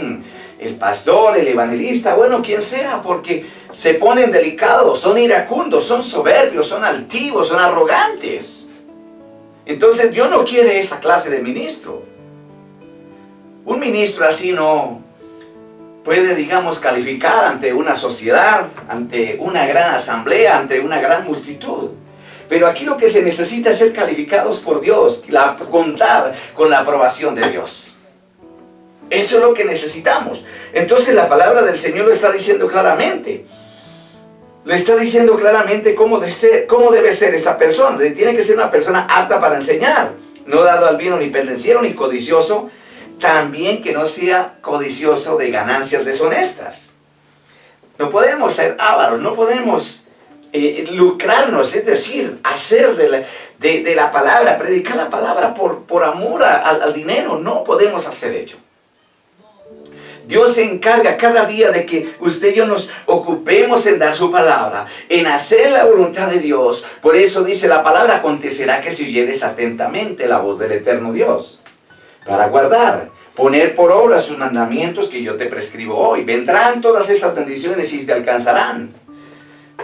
el pastor, el evangelista, bueno, quien sea, porque se ponen delicados, son iracundos, son soberbios, son altivos, son arrogantes. Entonces Dios no quiere esa clase de ministro. Un ministro así no puede, digamos, calificar ante una sociedad, ante una gran asamblea, ante una gran multitud. Pero aquí lo que se necesita es ser calificados por Dios, contar con la aprobación de Dios. Eso es lo que necesitamos. Entonces la palabra del Señor lo está diciendo claramente. Le está diciendo claramente cómo debe ser esa persona. Tiene que ser una persona apta para enseñar, no dado al vino ni pendenciero ni codicioso, también que no sea codicioso de ganancias deshonestas. No podemos ser ávaros, no podemos lucrarnos, es decir, hacer de la palabra, predicar la palabra por amor al dinero. No podemos hacer ello. Dios se encarga cada día de que usted y yo nos ocupemos en dar su palabra, en hacer la voluntad de Dios. Por eso dice la palabra: acontecerá que si oyeres atentamente la voz del eterno Dios, para guardar, poner por obra sus mandamientos que yo te prescribo hoy, vendrán todas estas bendiciones y te alcanzarán.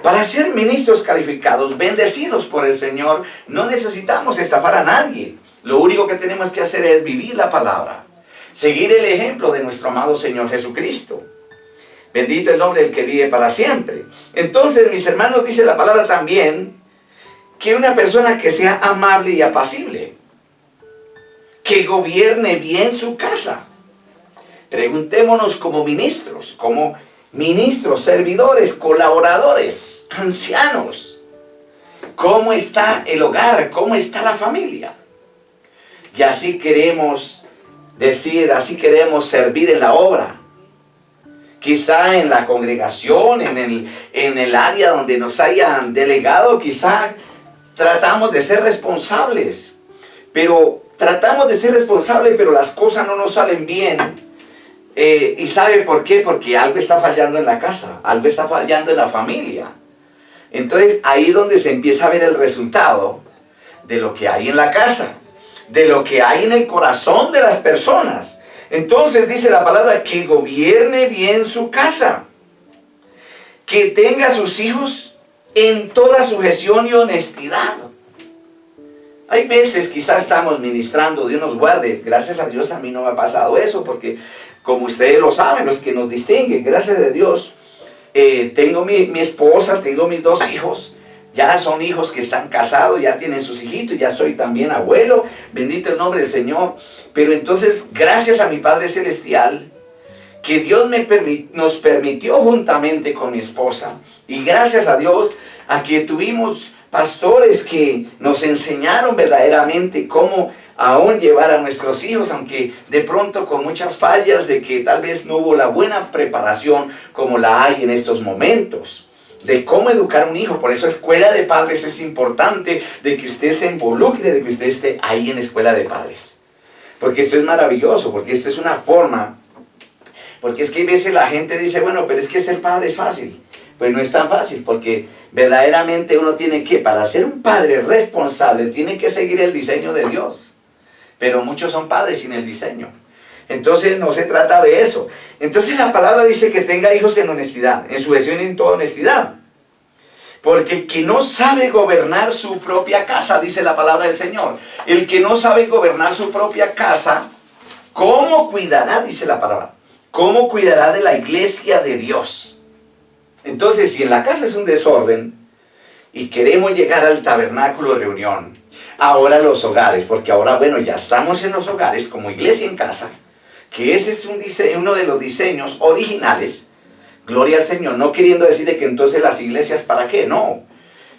Para ser ministros calificados, bendecidos por el Señor, no necesitamos estafar a nadie. Lo único que tenemos que hacer es vivir la palabra, seguir el ejemplo de nuestro amado Señor Jesucristo. Bendito el nombre del que vive para siempre. Entonces, mis hermanos, dice la palabra también que una persona que sea amable y apacible, que gobierne bien su casa. Preguntémonos como ministros, servidores, colaboradores, ancianos, ¿cómo está el hogar? ¿Cómo está la familia? Y así queremos decir, así queremos servir en la obra. Quizá en la congregación, en el área donde nos hayan delegado, quizá tratamos de ser responsables, pero las cosas no nos salen bien. ¿Y sabe por qué? Porque algo está fallando en la casa, algo está fallando en la familia. Entonces ahí es donde se empieza a ver el resultado de lo que hay en la casa, de lo que hay en el corazón de las personas. Entonces dice la palabra que gobierne bien su casa, que tenga a sus hijos en toda sujeción y honestidad. Hay veces quizás estamos ministrando, Dios nos guarde, gracias a Dios a mí no me ha pasado eso, porque como ustedes lo saben, los que nos distinguen, gracias a Dios, tengo mi esposa, tengo mis 2 hijos, ya son hijos que están casados, ya tienen sus hijitos, ya soy también abuelo, bendito el nombre del Señor. Pero entonces, gracias a mi Padre Celestial, que Dios nos permitió juntamente con mi esposa, y gracias a Dios a que tuvimos pastores que nos enseñaron verdaderamente cómo aún llevar a nuestros hijos, aunque de pronto con muchas fallas de que tal vez no hubo la buena preparación como la hay en estos momentos, de cómo educar a un hijo. Por eso escuela de padres es importante, de que usted se involucre, de que usted esté ahí en escuela de padres, porque esto es maravilloso, porque esto es una forma, porque es que a veces la gente dice, bueno, pero es que ser padre es fácil. Pues no es tan fácil, porque verdaderamente uno tiene que, para ser un padre responsable, tiene que seguir el diseño de Dios. Pero muchos son padres sin el diseño. Entonces no se trata de eso. Entonces la palabra dice que tenga hijos en honestidad, en sujeción y en toda honestidad. Porque el que no sabe gobernar su propia casa, dice la palabra del Señor, el que no sabe gobernar su propia casa, ¿cómo cuidará? Dice la palabra. ¿Cómo cuidará de la iglesia de Dios? Entonces, si en la casa es un desorden y queremos llegar al tabernáculo de reunión, ahora los hogares, porque ahora, bueno, ya estamos en los hogares como iglesia en casa, que ese es uno de los diseños originales, gloria al Señor, no queriendo decirle que entonces las iglesias, ¿para qué? No,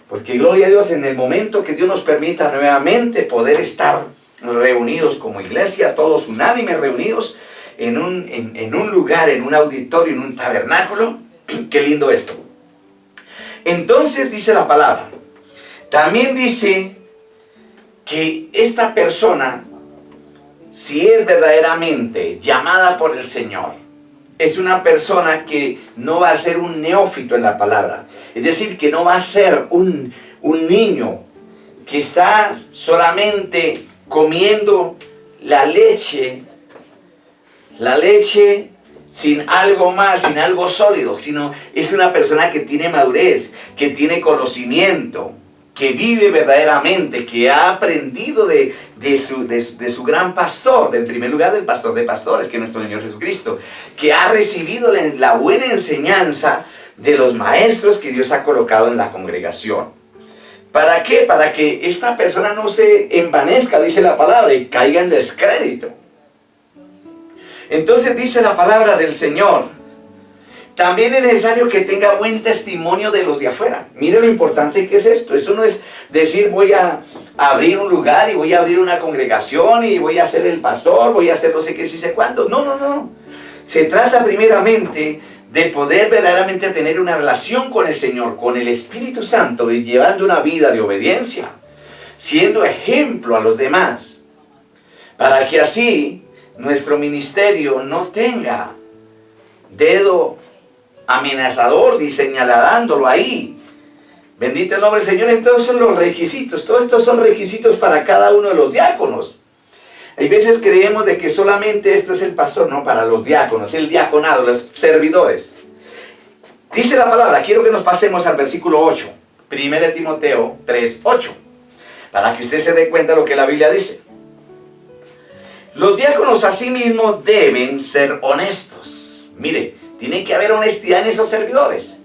porque gloria a Dios, en el momento que Dios nos permita nuevamente poder estar reunidos como iglesia, todos unánimes reunidos en un lugar, en un auditorio, en un tabernáculo, qué lindo esto. Entonces dice la palabra, también dice que esta persona, si es verdaderamente llamada por el Señor, es una persona que no va a ser un neófito en la palabra. Es decir, que no va a ser un niño que está solamente comiendo la leche sin algo más, sin algo sólido, sino es una persona que tiene madurez, que tiene conocimiento, que vive verdaderamente, que ha aprendido de su gran pastor, del primer lugar del pastor de pastores, que es nuestro Señor Jesucristo, que ha recibido la buena enseñanza de los maestros que Dios ha colocado en la congregación. ¿Para qué? Para que esta persona no se envanezca, dice la palabra, y caiga en descrédito. Entonces dice la palabra del Señor, también es necesario que tenga buen testimonio de los de afuera. Mire lo importante que es esto. Eso no es decir voy a abrir un lugar y voy a abrir una congregación y voy a ser el pastor, voy a hacer no sé qué, si sé cuándo. No. Se trata primeramente de poder verdaderamente tener una relación con el Señor, con el Espíritu Santo, y llevando una vida de obediencia, siendo ejemplo a los demás, para que así nuestro ministerio no tenga dedo amenazador y señalándolo ahí. Bendito el nombre del Señor. Entonces son los requisitos. Todos estos son requisitos para cada uno de los diáconos. Hay veces creemos de que solamente esto es el pastor, no, para los diáconos, el diaconado, los servidores. Dice la palabra, quiero que nos pasemos al versículo 8, 1 Timoteo 3, 8, para que usted se dé cuenta de lo que la Biblia dice. Los diáconos asimismo deben ser honestos. Mire, tiene que haber honestidad en esos servidores.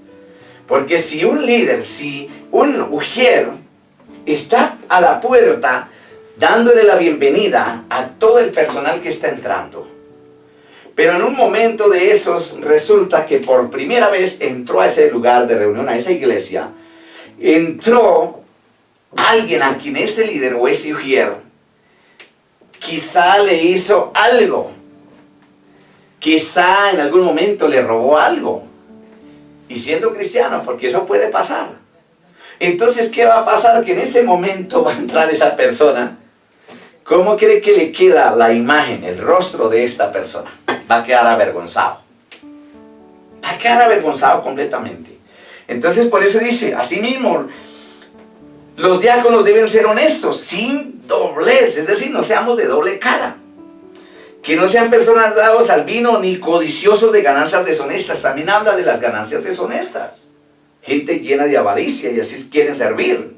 Porque si un líder, si un ujier está a la puerta dándole la bienvenida a todo el personal que está entrando, pero en un momento de esos resulta que por primera vez entró a ese lugar de reunión, a esa iglesia, entró alguien a quien ese líder o ese ujier quizá le hizo algo, quizá en algún momento le robó algo, y siendo cristiano, porque eso puede pasar. Entonces, ¿qué va a pasar? Que en ese momento va a entrar esa persona. ¿Cómo cree que le queda la imagen, el rostro de esta persona? Va a quedar avergonzado. Va a quedar avergonzado completamente. Entonces, por eso dice, asimismo, los diáconos deben ser honestos, sin doblez, es decir, no seamos de doble cara. Que no sean personas dados al vino ni codiciosos de ganancias deshonestas. También habla de las ganancias deshonestas. Gente llena de avaricia y así quieren servir.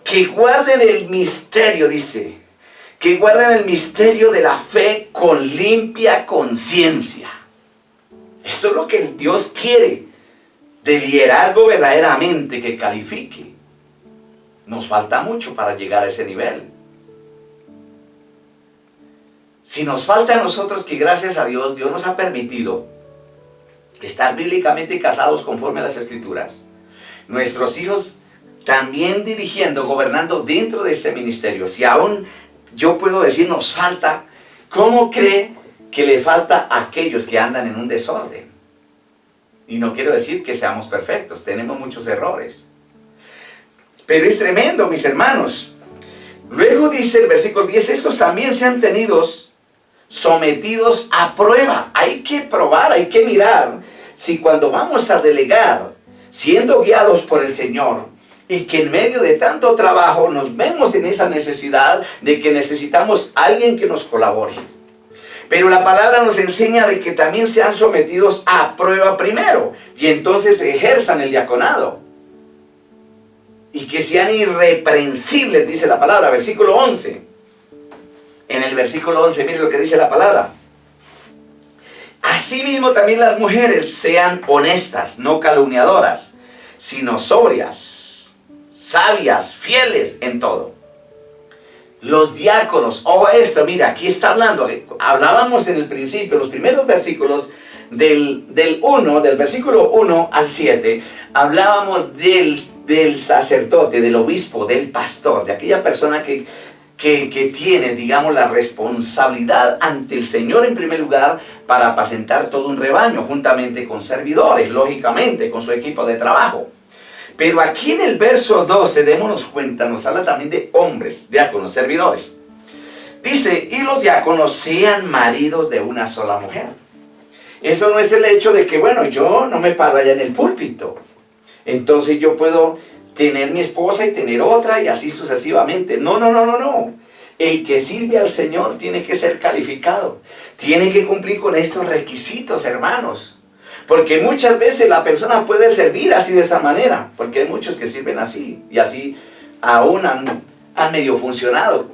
Que guarden el misterio, dice. Que guarden el misterio de la fe con limpia conciencia. Eso es lo que Dios quiere. De liderazgo verdaderamente que califique. Nos falta mucho para llegar a ese nivel. Si nos falta a nosotros, que gracias a Dios, Dios nos ha permitido estar bíblicamente casados conforme a las Escrituras. Nuestros hijos también dirigiendo, gobernando dentro de este ministerio. Si aún yo puedo decir nos falta, ¿cómo cree que le falta a aquellos que andan en un desorden? Y no quiero decir que seamos perfectos, tenemos muchos errores. Pero es tremendo, mis hermanos. Luego dice el versículo 10, estos también sean tenidos sometidos a prueba. Hay que probar, hay que mirar si cuando vamos a delegar, siendo guiados por el Señor, y que en medio de tanto trabajo nos vemos en esa necesidad de que necesitamos a alguien que nos colabore. Pero la palabra nos enseña de que también sean sometidos a prueba primero, y entonces ejerzan el diaconado. Y que sean irreprensibles, dice la palabra, versículo 11. En el versículo 11, mire lo que dice la palabra. Asimismo también las mujeres sean honestas, no calumniadoras, sino sobrias, sabias, fieles en todo. Los diáconos, ojo a esto, mira, aquí está hablando, hablábamos en el principio, los primeros versículos del versículo 1 al 7, hablábamos del sacerdote, del obispo, del pastor, de aquella persona que tiene, digamos, la responsabilidad ante el Señor en primer lugar para apacentar todo un rebaño, juntamente con servidores, lógicamente, con su equipo de trabajo. Pero aquí en el verso 12, démonos cuenta, nos habla también de hombres, diáconos, servidores. Dice, y los diáconos sean maridos de una sola mujer. Eso no es el hecho de que, bueno, yo no me paro allá en el púlpito, entonces yo puedo tener mi esposa y tener otra y así sucesivamente. No. El que sirve al Señor tiene que ser calificado. Tiene que cumplir con estos requisitos, hermanos. Porque muchas veces la persona puede servir así de esa manera. Porque hay muchos que sirven así y así aún han medio funcionado.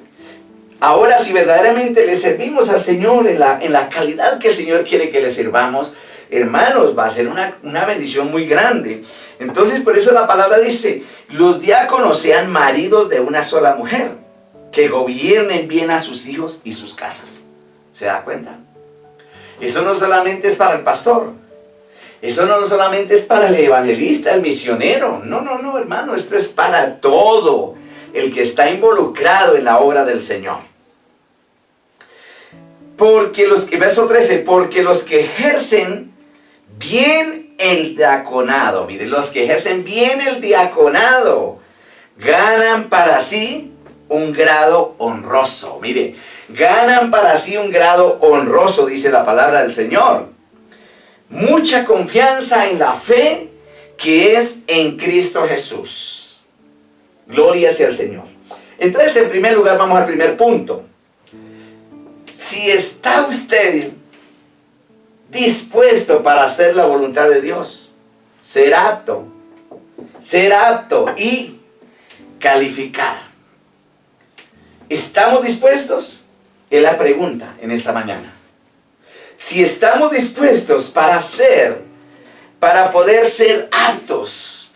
Ahora, si verdaderamente le servimos al Señor en la calidad que el Señor quiere que le sirvamos, hermanos, va a ser una bendición muy grande. Entonces, por eso la palabra dice, los diáconos sean maridos de una sola mujer, que gobiernen bien a sus hijos y sus casas. ¿Se da cuenta? Eso no solamente es para el pastor. Eso no solamente es para el evangelista, el misionero. No, hermano, esto es para todo el que está involucrado en la obra del Señor. Verso 13, porque los que ejercen bien el diaconado. Mire, los que ejercen bien el diaconado ganan para sí un grado honroso. Mire, ganan para sí un grado honroso, dice la palabra del Señor. Mucha confianza en la fe que es en Cristo Jesús. Gloria sea al Señor. Entonces, en primer lugar, vamos al primer punto. Si está usted dispuesto para hacer la voluntad de Dios, ser apto y calificar. ¿Estamos dispuestos? Es la pregunta en esta mañana. Si estamos dispuestos para poder ser aptos,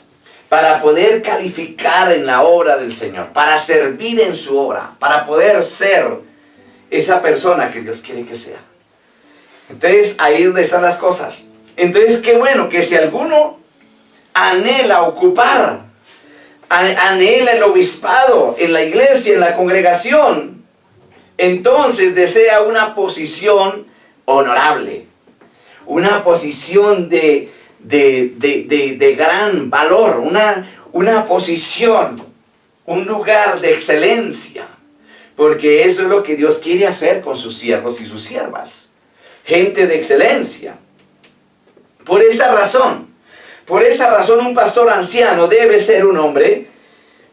para poder calificar en la obra del Señor, para servir en su obra, para poder ser esa persona que Dios quiere que sea. Entonces, ahí es donde están las cosas. Entonces, qué bueno que si alguno anhela ocupar, anhela el obispado en la iglesia, en la congregación, entonces desea una posición honorable, una posición de gran valor, una posición, un lugar de excelencia, porque eso es lo que Dios quiere hacer con sus siervos y sus siervas. Gente de excelencia. Por esta razón, un pastor anciano debe ser un hombre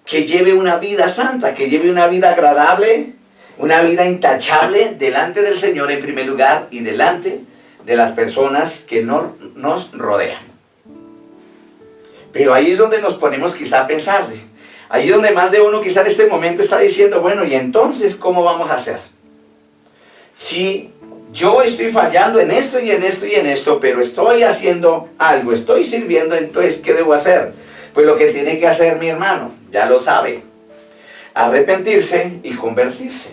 que lleve una vida santa, que lleve una vida agradable, una vida intachable delante del Señor en primer lugar y delante de las personas que nos rodean. Pero ahí es donde nos ponemos quizá a pensar, ahí es donde más de uno quizá en este momento está diciendo, bueno, ¿y entonces cómo vamos a hacer? Si yo estoy fallando en esto y en esto y en esto, pero estoy haciendo algo, estoy sirviendo, entonces, ¿qué debo hacer? Pues lo que tiene que hacer mi hermano, ya lo sabe, arrepentirse y convertirse.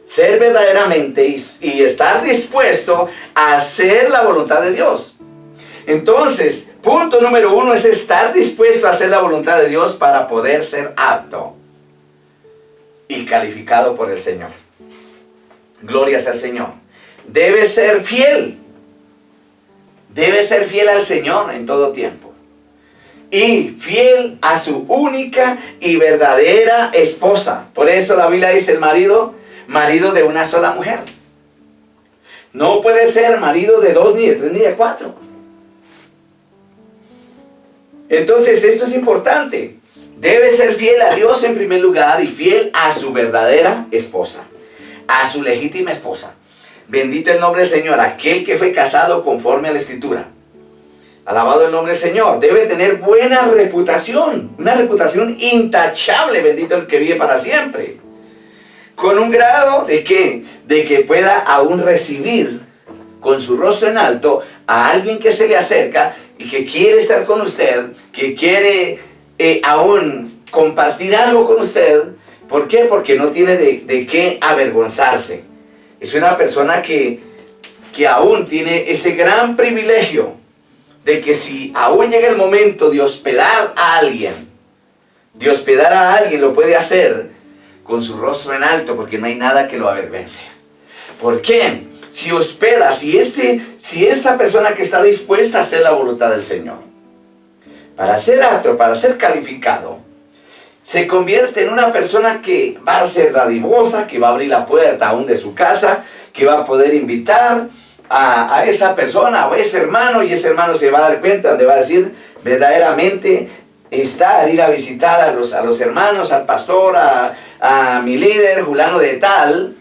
Ser verdaderamente y estar dispuesto a hacer la voluntad de Dios. Entonces, punto número 1 es estar dispuesto a hacer la voluntad de Dios para poder ser apto y calificado por el Señor. Gloria sea al Señor. Debe ser fiel al Señor en todo tiempo. Y fiel a su única y verdadera esposa. Por eso la Biblia dice el marido de una sola mujer. No puede ser marido de 2, ni de 3, ni de 4. Entonces esto es importante. Debe ser fiel a Dios en primer lugar y fiel a su verdadera esposa, a su legítima esposa. Bendito el nombre del Señor, aquel que fue casado conforme a la Escritura. Alabado el nombre del Señor. Debe tener buena reputación, una reputación intachable, bendito el que vive para siempre. Con un grado de ¿qué? De que pueda aún recibir con su rostro en alto a alguien que se le acerca y que quiere estar con usted, que quiere aún compartir algo con usted. ¿Por qué? Porque no tiene de qué avergonzarse. Es una persona que aún tiene ese gran privilegio de que si aún llega el momento de hospedar a alguien, lo puede hacer con su rostro en alto, porque no hay nada que lo avergüence. ¿Por qué? Si hospeda, si esta persona que está dispuesta a hacer la voluntad del Señor, para ser apto, para ser calificado, se convierte en una persona que va a ser dadivosa, que va a abrir la puerta aún de su casa, que va a poder invitar a esa persona o a ese hermano, y ese hermano se va a dar cuenta, donde va a decir, verdaderamente ir a visitar a los hermanos, al pastor, a mi líder, Julano de tal,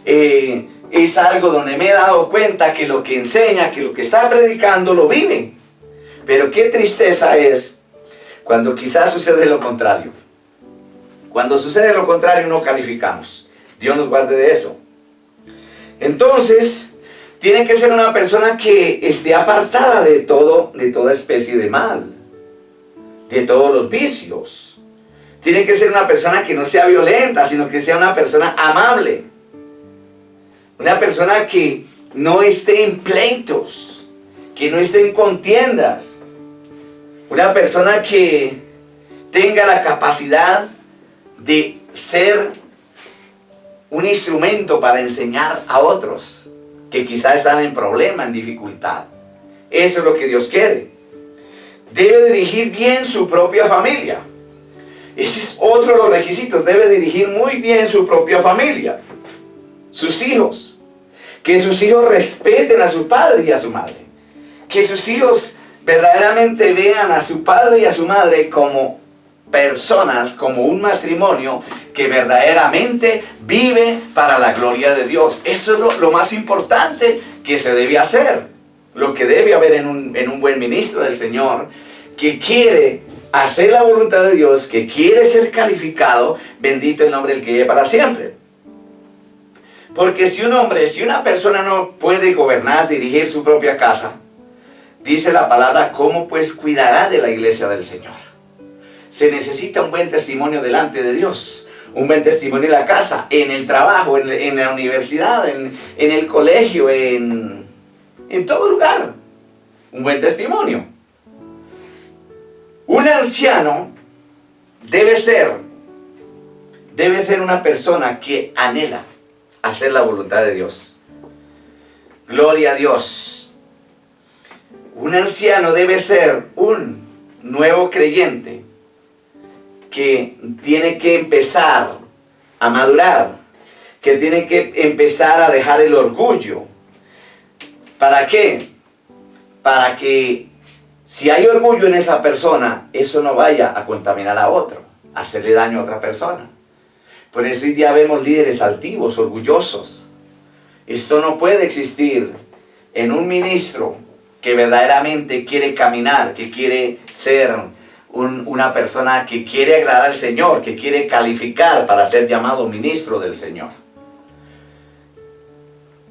es algo donde me he dado cuenta que lo que enseña, que lo que está predicando, lo vive. Pero qué tristeza es cuando quizás sucede lo contrario. Cuando sucede lo contrario no calificamos. Dios nos guarde de eso. Entonces, tiene que ser una persona que esté apartada de toda especie de mal, de todos los vicios. Tiene que ser una persona que no sea violenta, sino que sea una persona amable. Una persona que no esté en pleitos, que no esté en contiendas. Una persona que tenga la capacidad de ser un instrumento para enseñar a otros que quizás están en problema, en dificultad. Eso es lo que Dios quiere. Debe dirigir bien su propia familia. Ese es otro de los requisitos. Debe dirigir muy bien su propia familia. Sus hijos. Que sus hijos respeten a su padre y a su madre. Que sus hijos verdaderamente vean a su padre y a su madre como personas, como un matrimonio que verdaderamente vive para la gloria de Dios. Eso es lo más importante que se debe hacer. Lo que debe haber en un buen ministro del Señor, que quiere hacer la voluntad de Dios, que quiere ser calificado, bendito el nombre del que vive para siempre. Porque si una persona no puede gobernar, dirigir su propia casa, dice la palabra, ¿cómo pues cuidará de la iglesia del Señor? Se necesita un buen testimonio delante de Dios, un buen testimonio en la casa, en el trabajo, en la universidad, en el colegio, en todo lugar. Un buen testimonio. Un anciano debe ser una persona que anhela hacer la voluntad de Dios. Gloria a Dios. Un anciano debe ser un nuevo creyente que tiene que empezar a madurar, que tiene que empezar a dejar el orgullo. ¿Para qué? Para que si hay orgullo en esa persona, eso no vaya a contaminar a otro, a hacerle daño a otra persona. Por eso hoy día vemos líderes altivos, orgullosos. Esto no puede existir en un ministro que verdaderamente quiere caminar, que quiere ser una persona que quiere agradar al Señor, que quiere calificar para ser llamado ministro del Señor.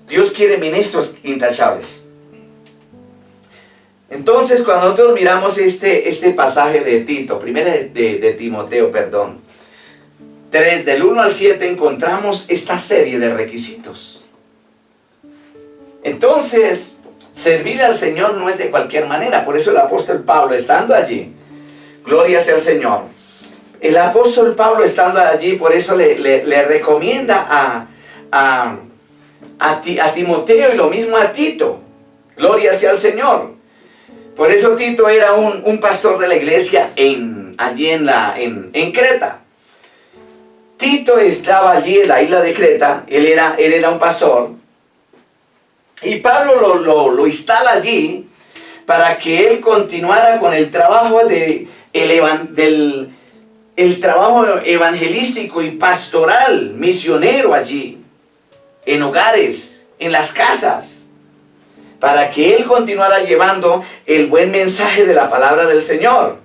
Dios quiere ministros intachables. Entonces, cuando nosotros miramos este pasaje de Tito, primero de Timoteo, 3, del 1 al 7, encontramos esta serie de requisitos. Entonces, servir al Señor no es de cualquier manera. Por eso el apóstol Pablo, estando allí, gloria sea al Señor, el apóstol Pablo estando allí, por eso le recomienda a Timoteo y lo mismo a Tito. Gloria sea al Señor. Por eso Tito era un pastor de la iglesia allí en Creta. Tito estaba allí en la isla de Creta, él era un pastor. Y Pablo lo instala allí para que él continuara con el trabajo el trabajo evangelístico y pastoral, misionero allí, en hogares, en las casas, para que él continuara llevando el buen mensaje de la palabra del Señor.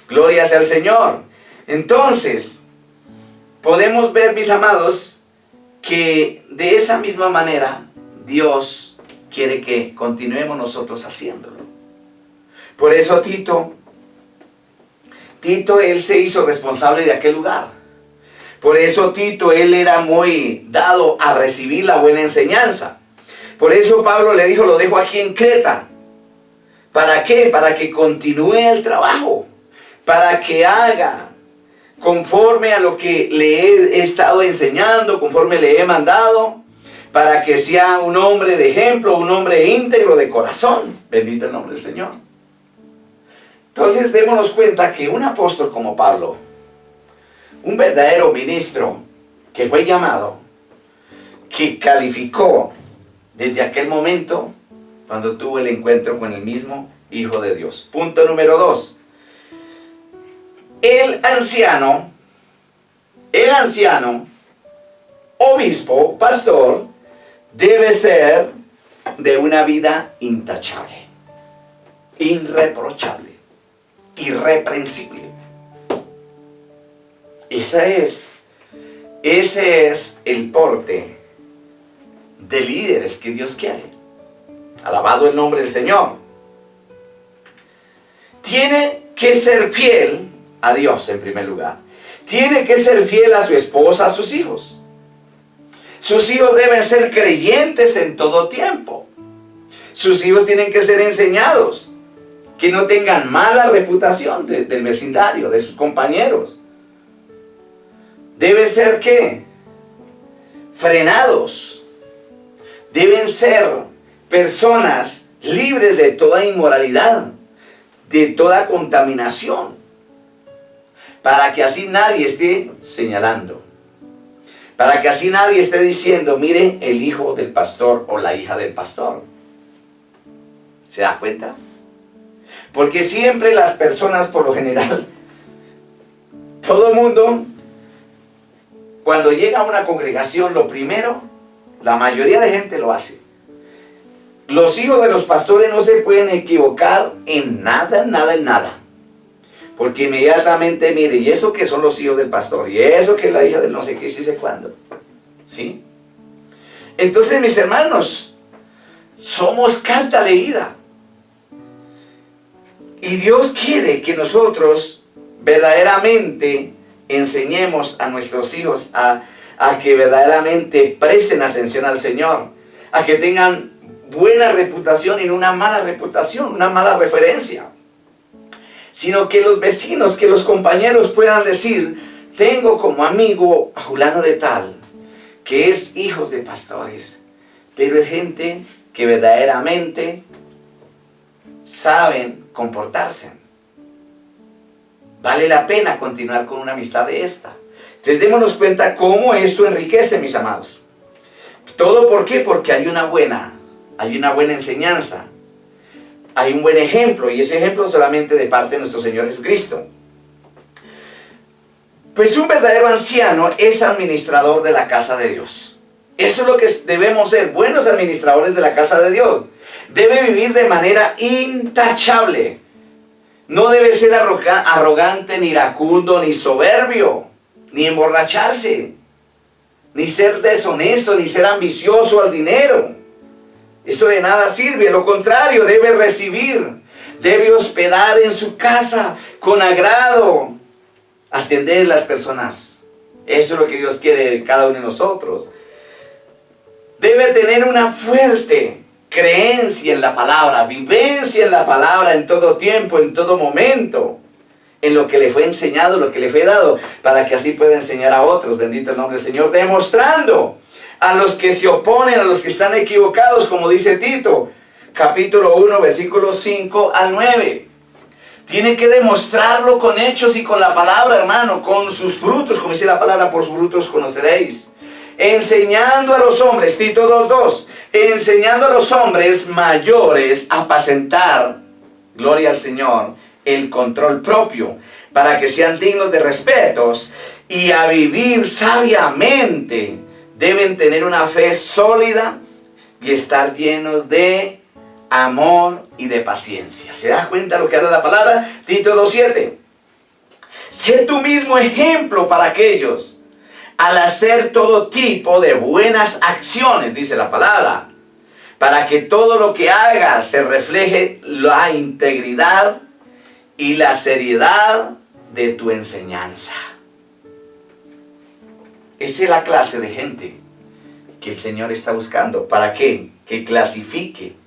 Gloria sea al Señor. Entonces, podemos ver, mis amados, que de esa misma manera Dios quiere que continuemos nosotros haciéndolo. Por eso Tito, él se hizo responsable de aquel lugar. Por eso Tito, él era muy dado a recibir la buena enseñanza. Por eso Pablo le dijo, lo dejo aquí en Creta. ¿Para qué? Para que continúe el trabajo. Para que haga conforme a lo que le he estado enseñando, conforme le he mandado. Para que sea un hombre de ejemplo, un hombre íntegro de corazón. Bendito el nombre del Señor. Entonces démonos cuenta que un apóstol como Pablo, un verdadero ministro que fue llamado, que calificó desde aquel momento cuando tuvo el encuentro con el mismo Hijo de Dios. Punto número 2. El anciano, obispo, pastor, debe ser de una vida intachable, irreprochable, irreprensible. Ese es el porte de líderes que Dios quiere. Alabado el nombre del Señor. Tiene que ser fiel a Dios en primer lugar. Tiene que ser fiel a su esposa, a sus hijos. Sus hijos deben ser creyentes en todo tiempo. Sus hijos tienen que ser enseñados, que no tengan mala reputación del vecindario, de sus compañeros. Deben ser, ¿qué? Frenados. Deben ser personas libres de toda inmoralidad, de toda contaminación, para que así nadie esté señalando, para que así nadie esté diciendo, mire el hijo del pastor o la hija del pastor. ¿Se da cuenta? Porque siempre las personas, por lo general, todo el mundo, cuando llega a una congregación, lo primero, la mayoría de gente lo hace. Los hijos de los pastores no se pueden equivocar en nada, nada, en nada. Porque inmediatamente, mire, y eso que son los hijos del pastor, y eso que es la hija del no sé qué, sí sé cuándo. ¿Sí? Entonces, mis hermanos, somos carta leída. Y Dios quiere que nosotros verdaderamente enseñemos a nuestros hijos a que verdaderamente presten atención al Señor, a que tengan buena reputación y no una mala reputación, una mala referencia, sino que los vecinos, que los compañeros puedan decir, tengo como amigo a fulano de tal, que es hijos de pastores, pero es gente que verdaderamente saben comportarse. Vale la pena continuar con una amistad de esta. Entonces démonos cuenta cómo esto enriquece, mis amados. ¿Todo por qué? Porque hay una buena enseñanza, hay un buen ejemplo, y ese ejemplo solamente de parte de nuestro Señor Jesucristo. Pues un verdadero anciano es administrador de la casa de Dios. Eso es lo que debemos ser, buenos administradores de la casa de Dios. Debe vivir de manera intachable. No debe ser arrogante, ni iracundo, ni soberbio, ni emborracharse, ni ser deshonesto, ni ser ambicioso al dinero. Eso de nada sirve, lo contrario, debe recibir, debe hospedar en su casa con agrado, atender a las personas. Eso es lo que Dios quiere de cada uno de nosotros. Debe tener una fuerte creencia en la palabra, vivencia en la palabra en todo tiempo, en todo momento, en lo que le fue enseñado, lo que le fue dado, para que así pueda enseñar a otros. Bendito el nombre del Señor, demostrando a los que se oponen, a los que están equivocados, como dice Tito, capítulo 1, versículos 5 al 9. Tiene que demostrarlo con hechos y con la palabra, hermano, con sus frutos, como dice la palabra, por sus frutos conoceréis. Enseñando a los hombres, Tito 2:2, enseñando a los hombres mayores a apacentar, gloria al Señor, el control propio, para que sean dignos de respetos y a vivir sabiamente. Deben tener una fe sólida y estar llenos de amor y de paciencia. ¿Se da cuenta lo que habla la palabra? Tito 2:7. Sé tú mismo ejemplo para aquellos al hacer todo tipo de buenas acciones, dice la palabra, para que todo lo que hagas se refleje la integridad y la seriedad de tu enseñanza. Esa es la clase de gente que el Señor está buscando. ¿Para qué? Que clasifique,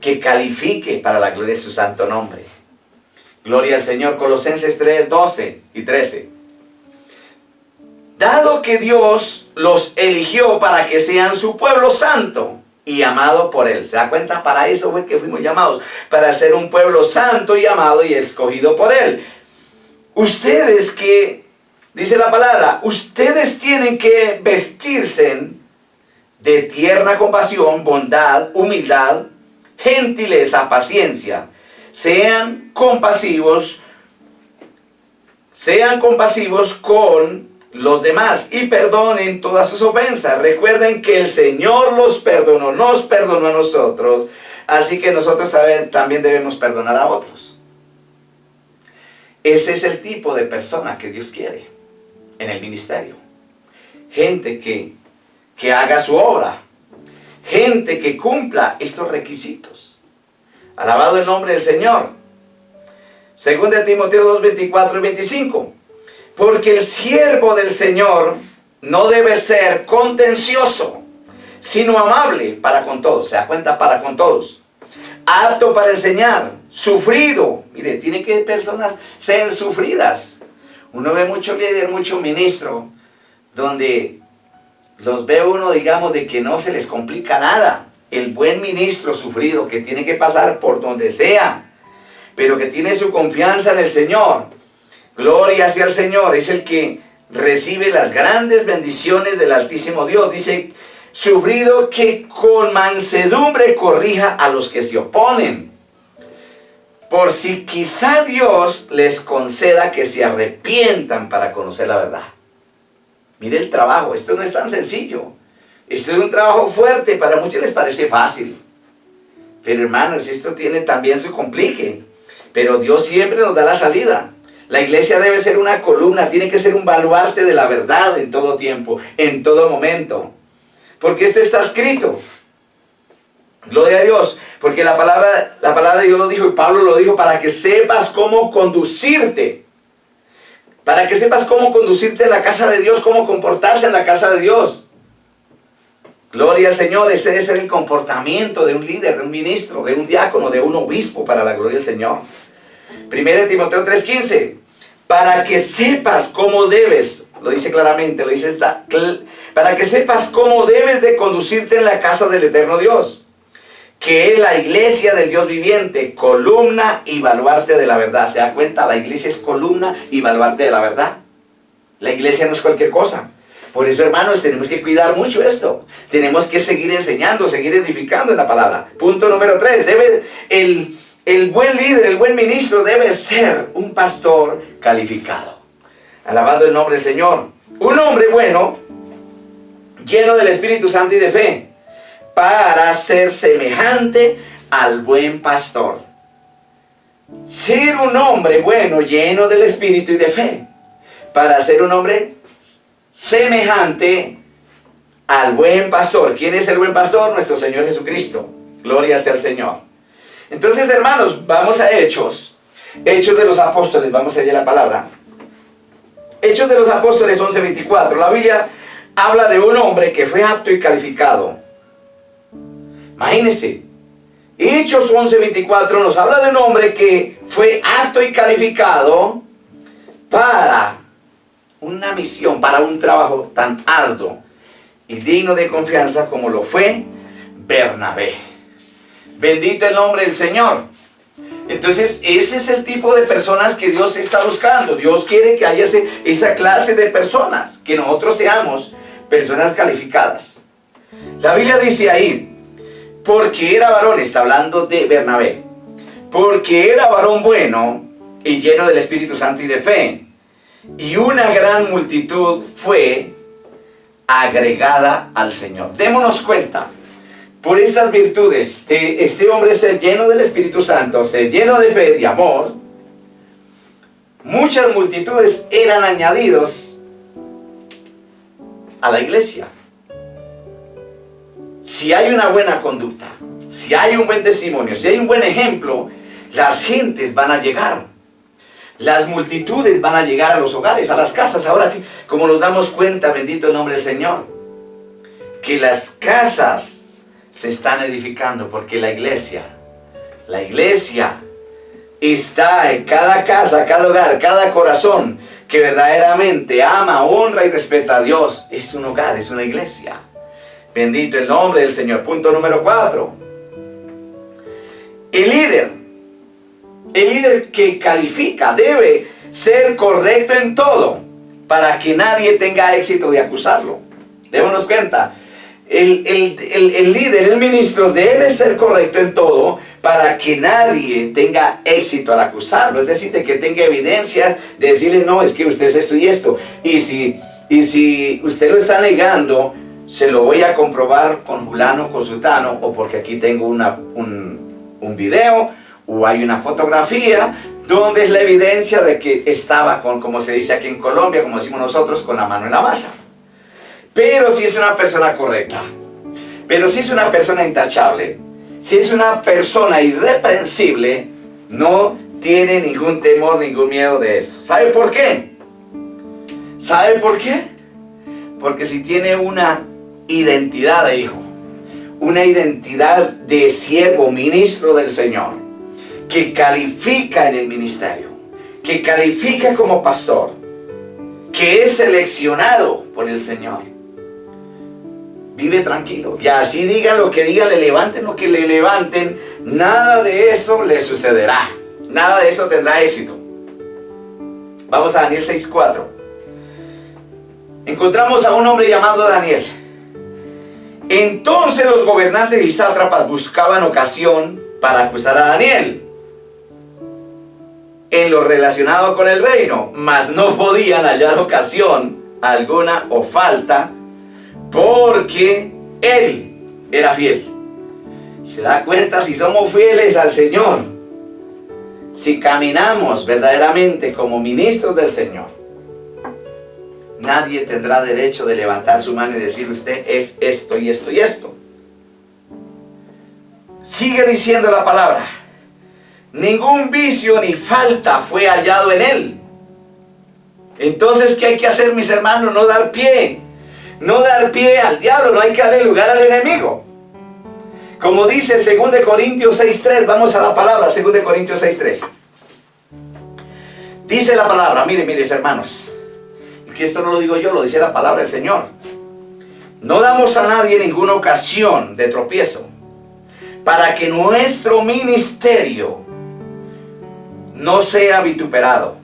que califique para la gloria de su santo nombre. Gloria al Señor. Colosenses 3:12 y 13. Dado que Dios los eligió para que sean su pueblo santo y amado por Él. ¿Se da cuenta? Para eso fue que fuimos llamados. Para ser un pueblo santo y amado y escogido por Él. Ustedes que, dice la palabra, ustedes tienen que vestirse de tierna compasión, bondad, humildad, gentileza, paciencia. Sean compasivos con los demás y perdonen todas sus ofensas. Recuerden que el Señor los perdonó, nos perdonó a nosotros, así que nosotros también debemos perdonar a otros. Ese es el tipo de persona que Dios quiere en el ministerio. Gente que haga su obra, gente que cumpla estos requisitos. Alabado el nombre del Señor. 2 Timoteo 2:24 y 25. Porque el siervo del Señor no debe ser contencioso, sino amable para con todos. ¿Se da cuenta? Para con todos. Apto para enseñar, sufrido. Mire, tiene que personas ser sufridas. Uno ve mucho líder, mucho ministro, donde los ve uno, digamos, de que no se les complica nada. el buen ministro sufrido que tiene que pasar por donde sea, pero que tiene su confianza en el Señor. Gloria sea al Señor, es el que recibe las grandes bendiciones del Altísimo Dios. Dice, sufrido que con mansedumbre corrija a los que se oponen, por si quizá Dios les conceda que se arrepientan para conocer la verdad. Mire el trabajo, esto no es tan sencillo. Esto es un trabajo fuerte, para muchos les parece fácil. Pero hermanos, esto tiene también su complique. Pero Dios siempre nos da la salida. La iglesia debe ser una columna, tiene que ser un baluarte de la verdad en todo tiempo, en todo momento. Porque esto está escrito. Gloria a Dios, porque la palabra de Dios lo dijo y Pablo lo dijo para que sepas cómo conducirte. Para que sepas cómo conducirte en la casa de Dios, cómo comportarse en la casa de Dios. Gloria al Señor, ese debe ser el comportamiento de un líder, de un ministro, de un diácono, de un obispo para la gloria del Señor. 1 Timoteo 3:15, para que sepas cómo debes, lo dice claramente, lo dice para que sepas cómo debes de conducirte en la casa del eterno Dios, que es la iglesia del Dios viviente, columna y baluarte de la verdad. ¿Se da cuenta? La iglesia es columna y baluarte de la verdad. La iglesia no es cualquier cosa. Por eso, hermanos, tenemos que cuidar mucho esto. Tenemos que seguir enseñando, seguir edificando en la palabra. Punto número 3. El buen líder, el buen ministro debe ser un pastor calificado. Alabado el nombre del Señor. Un hombre bueno, lleno del Espíritu Santo y de fe, para ser semejante al buen pastor. Ser un hombre bueno, lleno del Espíritu y de fe, para ser un hombre semejante al buen pastor. ¿Quién es el buen pastor? Nuestro Señor Jesucristo. Gloria sea al Señor. Entonces, hermanos, vamos a Hechos de los Apóstoles, vamos a leer la palabra. Hechos de los Apóstoles 11:24. La Biblia habla de un hombre que fue apto y calificado. Imagínense, Hechos 11:24 nos habla de un hombre que fue apto y calificado para una misión, para un trabajo tan arduo y digno de confianza como lo fue Bernabé. Bendito el nombre del Señor. Entonces, ese es el tipo de personas que Dios está buscando. Dios quiere que haya esa clase de personas, que nosotros seamos personas calificadas. La Biblia dice ahí, porque era varón, está hablando de Bernabé, porque era varón bueno y lleno del Espíritu Santo y de fe, y una gran multitud fue agregada al Señor. Démonos cuenta, por estas virtudes de este hombre ser lleno del Espíritu Santo, ser lleno de fe y amor, muchas multitudes eran añadidos a la iglesia. Si hay una buena conducta, si hay un buen testimonio, si hay un buen ejemplo, las gentes van a llegar. Las multitudes van a llegar a los hogares, a las casas. Ahora, como nos damos cuenta, bendito el nombre del Señor, que las casas se están edificando porque la iglesia está en cada casa, cada hogar, cada corazón que verdaderamente ama, honra y respeta a Dios. Es un hogar, es una iglesia. Bendito el nombre del Señor. Punto número 4. El líder que califica debe ser correcto en todo para que nadie tenga éxito de acusarlo. Démonos cuenta, el líder, el ministro debe ser correcto en todo para que nadie tenga éxito al acusarlo. Es decir, de que tenga evidencias de decirle, no, es que usted es esto y esto. Y si usted lo está negando, se lo voy a comprobar con fulano, con sutano, o porque aquí tengo un video, o hay una fotografía, donde es la evidencia de que estaba con, como se dice aquí en Colombia, como decimos nosotros, con la mano en la masa. Pero si es una persona correcta, pero si es una persona intachable, si es una persona irreprensible, no tiene ningún temor, ningún miedo de eso. ¿Sabe por qué? ¿Sabe por qué? Porque si tiene una identidad de hijo, una identidad de siervo, ministro del Señor, que califica en el ministerio, que califica como pastor, que es seleccionado por el Señor, vive tranquilo. Y así digan lo que digan, le levanten lo que le levanten, nada de eso le sucederá. Nada de eso tendrá éxito. Vamos a Daniel 6:4. Encontramos a un hombre llamado Daniel. Entonces los gobernantes y sátrapas buscaban ocasión para acusar a Daniel en lo relacionado con el reino, mas no podían hallar ocasión alguna o falta, porque él era fiel. ¿Se da cuenta? Si somos fieles al Señor, si caminamos verdaderamente como ministros del Señor, nadie tendrá derecho de levantar su mano y decir: usted es esto y esto y esto. Sigue diciendo la palabra: ningún vicio ni falta fue hallado en él. Entonces, ¿qué hay que hacer, mis hermanos? No dar pie al diablo, no hay que darle lugar al enemigo. Como dice 2 Corintios 6:3, vamos a la palabra, 2 Corintios 6:3. Dice la palabra, miren, hermanos, que esto no lo digo yo, lo dice la palabra del Señor. No damos a nadie ninguna ocasión de tropiezo, para que nuestro ministerio no sea vituperado.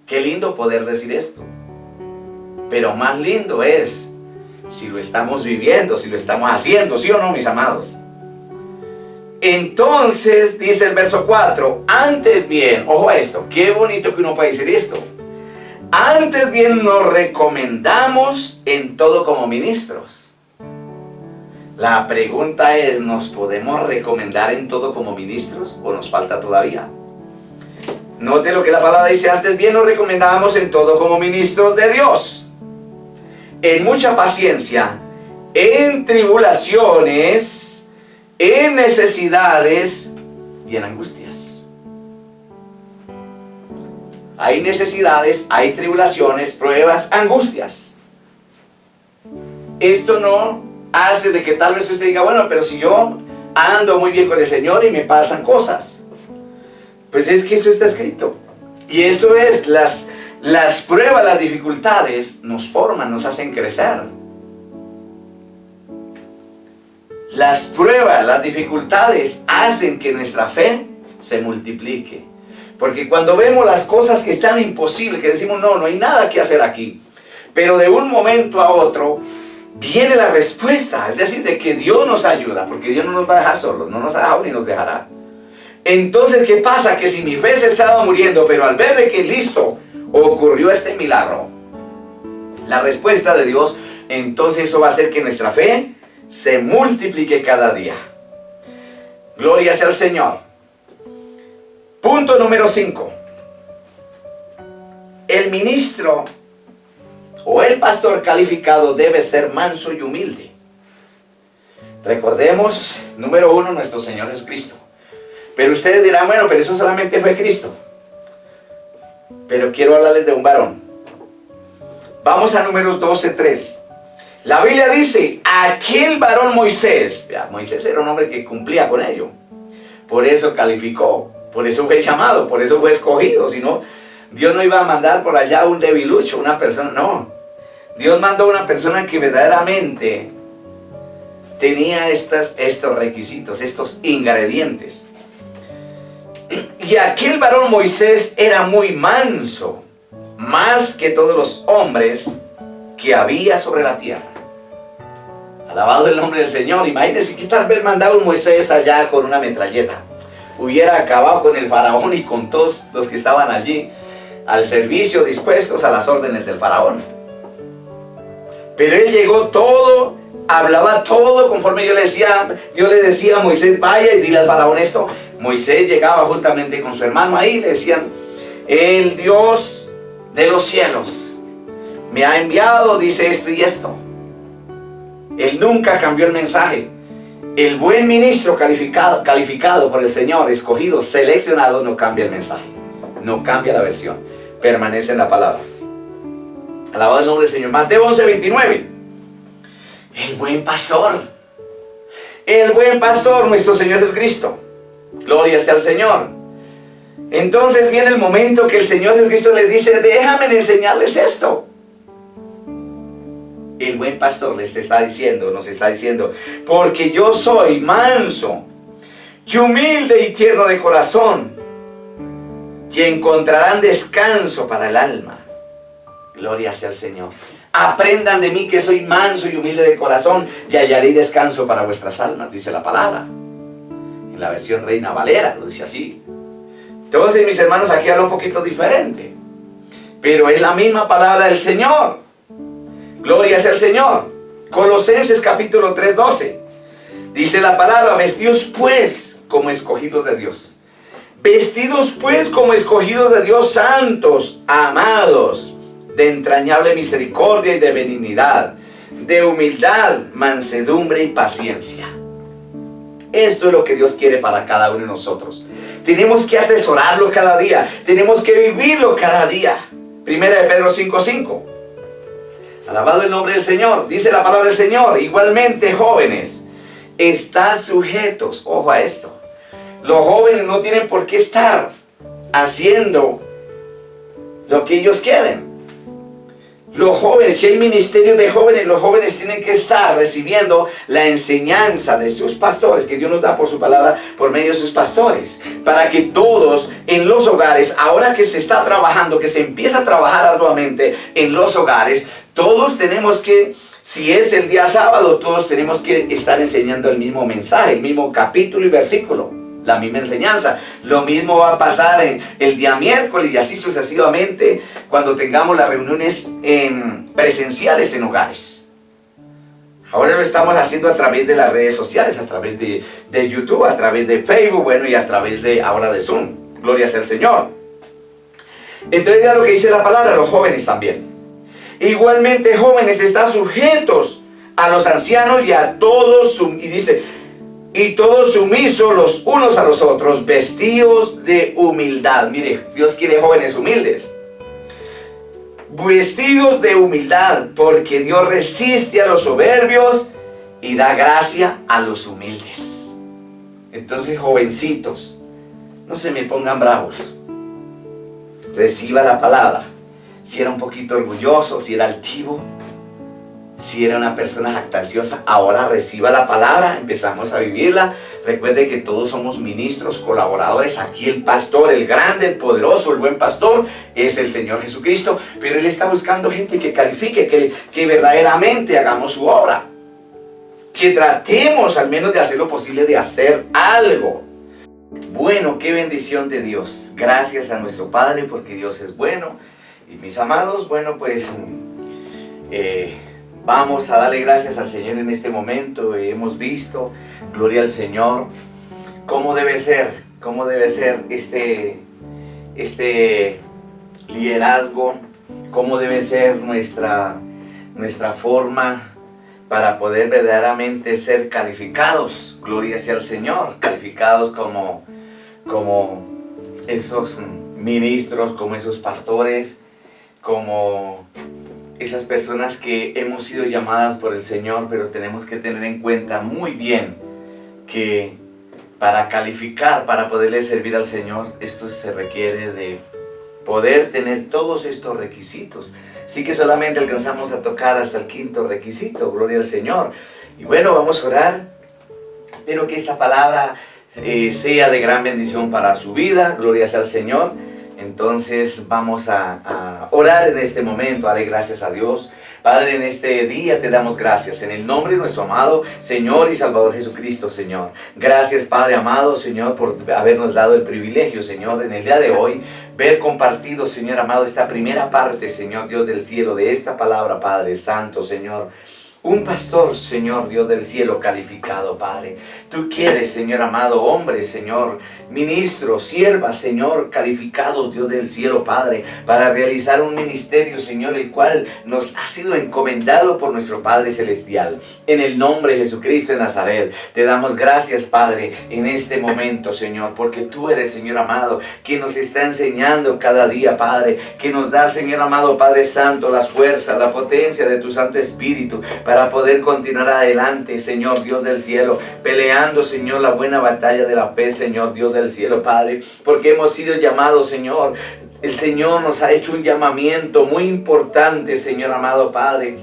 Qué lindo poder decir esto. Pero más lindo es si lo estamos viviendo, si lo estamos haciendo, ¿sí o no, mis amados? Entonces, dice el verso 4, antes bien, ojo a esto, qué bonito que uno puede decir esto. Antes bien nos recomendamos en todo como ministros. La pregunta es, ¿nos podemos recomendar en todo como ministros o nos falta todavía? Note lo que la palabra dice: antes bien nos recomendábamos en todo como ministros de Dios, en mucha paciencia, en tribulaciones, en necesidades y en angustias. Hay necesidades, hay tribulaciones, pruebas, angustias. Esto no hace de que tal vez usted diga: bueno, pero si yo ando muy bien con el Señor y me pasan cosas. Pues es que eso está escrito. Y eso es, las pruebas, las dificultades nos forman, nos hacen crecer. Las pruebas, las dificultades hacen que nuestra fe se multiplique. Porque cuando vemos las cosas que están imposibles, que decimos: no hay nada que hacer aquí, pero de un momento a otro viene la respuesta, es decir, de que Dios nos ayuda, porque Dios no nos va a dejar solos, no nos ha dejado ni nos dejará. Entonces, ¿qué pasa? Que si mi fe se estaba muriendo, pero al ver de que listo, ocurrió este milagro, la respuesta de Dios, entonces eso va a hacer que nuestra fe se multiplique cada día. Gloria sea al Señor. Punto número 5. El ministro o el pastor calificado debe ser manso y humilde. Recordemos, número 1, nuestro Señor Jesucristo. Pero ustedes dirán: bueno, pero eso solamente fue Cristo. Pero quiero hablarles de un varón. Vamos a Números 12:3. La Biblia dice: aquel varón Moisés. Moisés era un hombre que cumplía con ello. Por eso calificó, por eso fue llamado, por eso fue escogido. Si no, Dios no iba a mandar por allá un debilucho, una persona, no. Dios mandó a una persona que verdaderamente tenía estos requisitos, estos ingredientes. Y aquel varón Moisés era muy manso, más que todos los hombres que había sobre la tierra. Alabado el nombre del Señor. Imagínense que tal vez mandaba un Moisés allá con una metralleta. Hubiera acabado con el faraón y con todos los que estaban allí al servicio, dispuestos a las órdenes del faraón. Pero él llegó todo, hablaba todo conforme Dios le decía a Moisés: vaya y dile al faraón esto. Moisés llegaba juntamente con su hermano ahí, le decían: el Dios de los cielos me ha enviado, dice esto y esto. Él nunca cambió el mensaje. El buen ministro calificado por el Señor, escogido, seleccionado, no cambia el mensaje, no cambia la versión, permanece en la palabra. Alabado el nombre del Señor. Mateo 11:29. El buen pastor, nuestro Señor Jesucristo. Gloria sea al Señor. Entonces viene el momento que el Señor Jesucristo les dice: déjame enseñarles esto. El buen pastor nos está diciendo, porque yo soy manso y humilde y tierno de corazón, y encontrarán descanso para el alma. Gloria sea al Señor. Aprendan de mí que soy manso y humilde de corazón, y hallaré descanso para vuestras almas, dice la palabra. En la versión Reina Valera lo dice así. Entonces, mis hermanos, aquí habla un poquito diferente, pero es la misma palabra del Señor. Gloria sea al Señor. Colosenses capítulo 3:12. Dice la palabra, vestidos pues como escogidos de Dios. Vestidos pues como escogidos de Dios, santos, amados, de entrañable misericordia y de benignidad, de humildad, mansedumbre y paciencia. Esto es lo que Dios quiere para cada uno de nosotros. Tenemos que atesorarlo cada día. Tenemos que vivirlo cada día. Primera de Pedro 5:5. Alabado el nombre del Señor. Dice la palabra del Señor. Igualmente, jóvenes, estad sujetos. Ojo a esto. Los jóvenes no tienen por qué estar haciendo lo que ellos quieren. Los jóvenes, si hay ministerio de jóvenes, los jóvenes tienen que estar recibiendo la enseñanza de sus pastores, que Dios nos da por su palabra, por medio de sus pastores, para que todos en los hogares, ahora que se está trabajando, que se empieza a trabajar arduamente en los hogares, todos tenemos que, si es el día sábado, todos tenemos que estar enseñando el mismo mensaje, el mismo capítulo y versículo, la misma enseñanza. Lo mismo va a pasar el día miércoles y así sucesivamente cuando tengamos las reuniones presenciales en hogares. Ahora lo estamos haciendo a través de las redes sociales, a través de YouTube, a través de Facebook, bueno, y a través de ahora de Zoom. Gloria sea al Señor. Entonces ya lo que dice la palabra, los jóvenes también. Igualmente, jóvenes, están sujetos a los ancianos y a todos, y dice, y todos sumisos los unos a los otros, vestidos de humildad. Mire, Dios quiere jóvenes humildes. Vestidos de humildad, porque Dios resiste a los soberbios y da gracia a los humildes. Entonces, jovencitos, no se me pongan bravos. Reciba la palabra. Si era un poquito orgulloso, si era altivo, si era una persona jactanciosa, ahora reciba la palabra, empezamos a vivirla. Recuerde que todos somos ministros, colaboradores. Aquí el pastor, el grande, el poderoso, el buen pastor es el Señor Jesucristo, pero Él está buscando gente que califique, que verdaderamente hagamos su obra, que tratemos al menos de hacer lo posible de hacer algo. Bueno, qué bendición de Dios. Gracias a nuestro Padre porque Dios es bueno. Y mis amados, bueno, pues vamos a darle gracias al Señor en este momento. Hemos visto, gloria al Señor, cómo debe ser este liderazgo, cómo debe ser nuestra forma para poder verdaderamente ser calificados, gloria sea al Señor, calificados como esos ministros, como esos pastores, como esas personas que hemos sido llamadas por el Señor, pero tenemos que tener en cuenta muy bien que para calificar, para poderle servir al Señor, esto se requiere de poder tener todos estos requisitos. Así que solamente alcanzamos a tocar hasta el quinto requisito, gloria al Señor. Y bueno, vamos a orar. Espero que esta palabra sea de gran bendición para su vida, gloria sea al Señor. Entonces vamos a orar en este momento, darle gracias a Dios. Padre, en este día te damos gracias en el nombre de nuestro amado Señor y Salvador Jesucristo, Señor. Gracias, Padre amado, Señor, por habernos dado el privilegio, Señor, en el día de hoy, ver compartido, Señor amado, esta primera parte, Señor Dios del cielo, de esta palabra, Padre Santo, Señor. Un pastor, Señor Dios del cielo, calificado, Padre. Tú quieres, Señor amado, hombres, Señor, ministros, siervas, Señor, calificados, Dios del cielo, Padre, para realizar un ministerio, Señor, el cual nos ha sido encomendado por nuestro Padre Celestial. En el nombre de Jesucristo de Nazaret, te damos gracias, Padre, en este momento, Señor, porque tú eres, Señor amado, quien nos está enseñando cada día, Padre, que nos da, Señor amado, Padre Santo, las fuerzas, la potencia de tu Santo Espíritu, para poder continuar adelante, Señor Dios del cielo, peleando, Señor, la buena batalla de la fe, Señor Dios del cielo, Padre, porque hemos sido llamados, Señor. El Señor nos ha hecho un llamamiento muy importante, Señor amado Padre,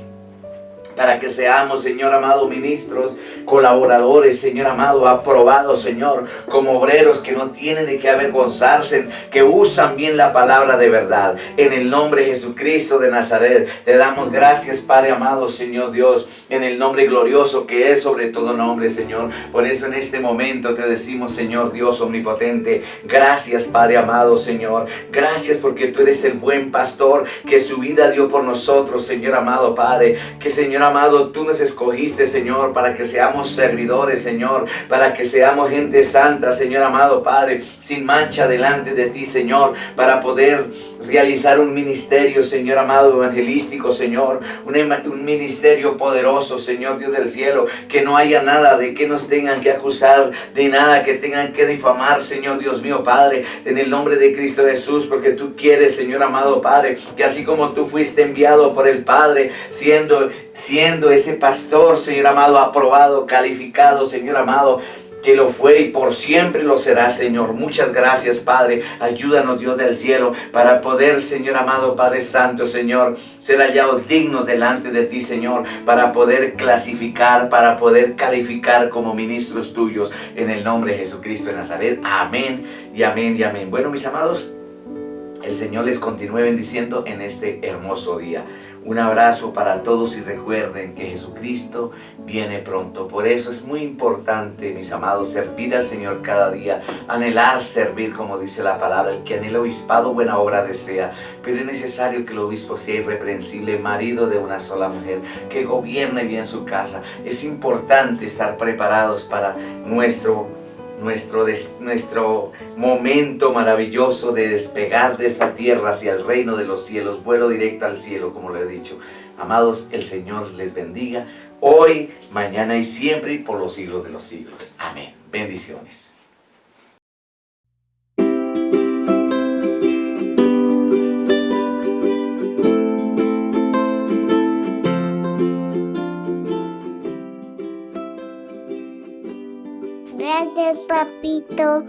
para que seamos, Señor amado, ministros, colaboradores, Señor amado, aprobados, Señor, como obreros que no tienen de qué avergonzarse, que usan bien la palabra de verdad. En el nombre de Jesucristo de Nazaret, te damos gracias, Padre amado, Señor Dios, en el nombre glorioso que es sobre todo nombre, Señor. Por eso en este momento te decimos, Señor Dios omnipotente, gracias, Padre amado, Señor. Gracias porque tú eres el buen pastor que su vida dio por nosotros, Señor amado Padre. Que, Señor amado, tú nos escogiste, Señor, para que seamos servidores, Señor, para que seamos gente santa, Señor amado Padre, sin mancha delante de ti, Señor, para poder realizar un ministerio, Señor amado, evangelístico, Señor, un ministerio poderoso, Señor Dios del cielo, que no haya nada de que nos tengan que acusar, de nada que tengan que difamar, Señor Dios mío, Padre, en el nombre de Cristo Jesús, porque tú quieres, Señor amado Padre, que así como tú fuiste enviado por el Padre, siendo ese pastor, Señor amado, aprobado, calificado, Señor amado, que lo fue y por siempre lo será, Señor. Muchas gracias, Padre. Ayúdanos, Dios del cielo, para poder, Señor amado, Padre Santo, Señor, ser hallados dignos delante de ti, Señor, para poder clasificar, para poder calificar como ministros tuyos, en el nombre de Jesucristo de Nazaret. Amén y amén y amén. Bueno, mis amados, el Señor les continúe bendiciendo en este hermoso día. Un abrazo para todos y recuerden que Jesucristo viene pronto. Por eso es muy importante, mis amados, servir al Señor cada día, anhelar servir, como dice la palabra. El que anhela obispado, buena obra desea. Pero es necesario que el obispo sea irreprensible, marido de una sola mujer, que gobierne bien su casa. Es importante estar preparados para nuestro momento maravilloso de despegar de esta tierra hacia el reino de los cielos, vuelo directo al cielo, como lo he dicho. Amados, el Señor les bendiga hoy, mañana y siempre y por los siglos de los siglos. Amén. Bendiciones. Gracias, papito,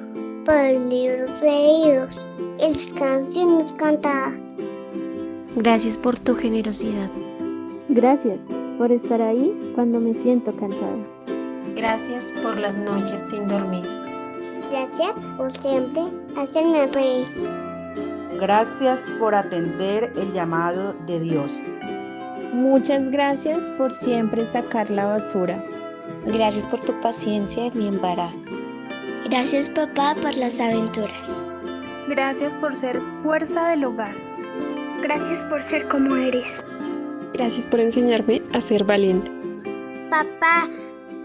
por los libros leídos y las canciones cantadas. Gracias por tu generosidad. Gracias por estar ahí cuando me siento cansada. Gracias por las noches sin dormir. Gracias por siempre hacerme reír. Gracias por atender el llamado de Dios. Muchas gracias por siempre sacar la basura. Gracias por tu paciencia en mi embarazo. Gracias, papá, por las aventuras. Gracias por ser fuerza del hogar. Gracias por ser como eres. Gracias por enseñarme a ser valiente. Papá,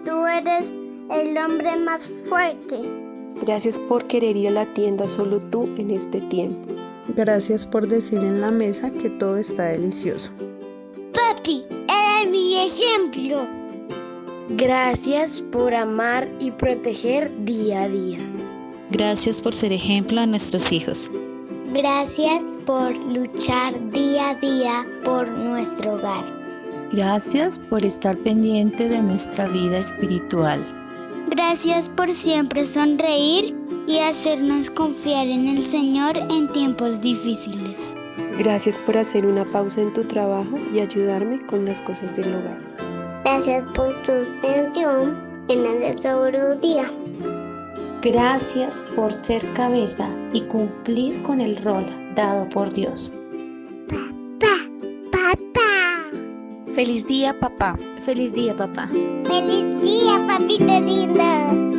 tú eres el hombre más fuerte. Gracias por querer ir a la tienda solo tú en este tiempo. Gracias por decir en la mesa que todo está delicioso. Papi, eres mi ejemplo. Gracias por amar y proteger día a día. Gracias por ser ejemplo a nuestros hijos. Gracias por luchar día a día por nuestro hogar. Gracias por estar pendiente de nuestra vida espiritual. Gracias por siempre sonreír y hacernos confiar en el Señor en tiempos difíciles. Gracias por hacer una pausa en tu trabajo y ayudarme con las cosas del hogar. Gracias por tu atención en el sabiduría. Gracias por ser cabeza y cumplir con el rol dado por Dios. Papá. Feliz día, papá. Feliz día, papá. Feliz día, papita linda.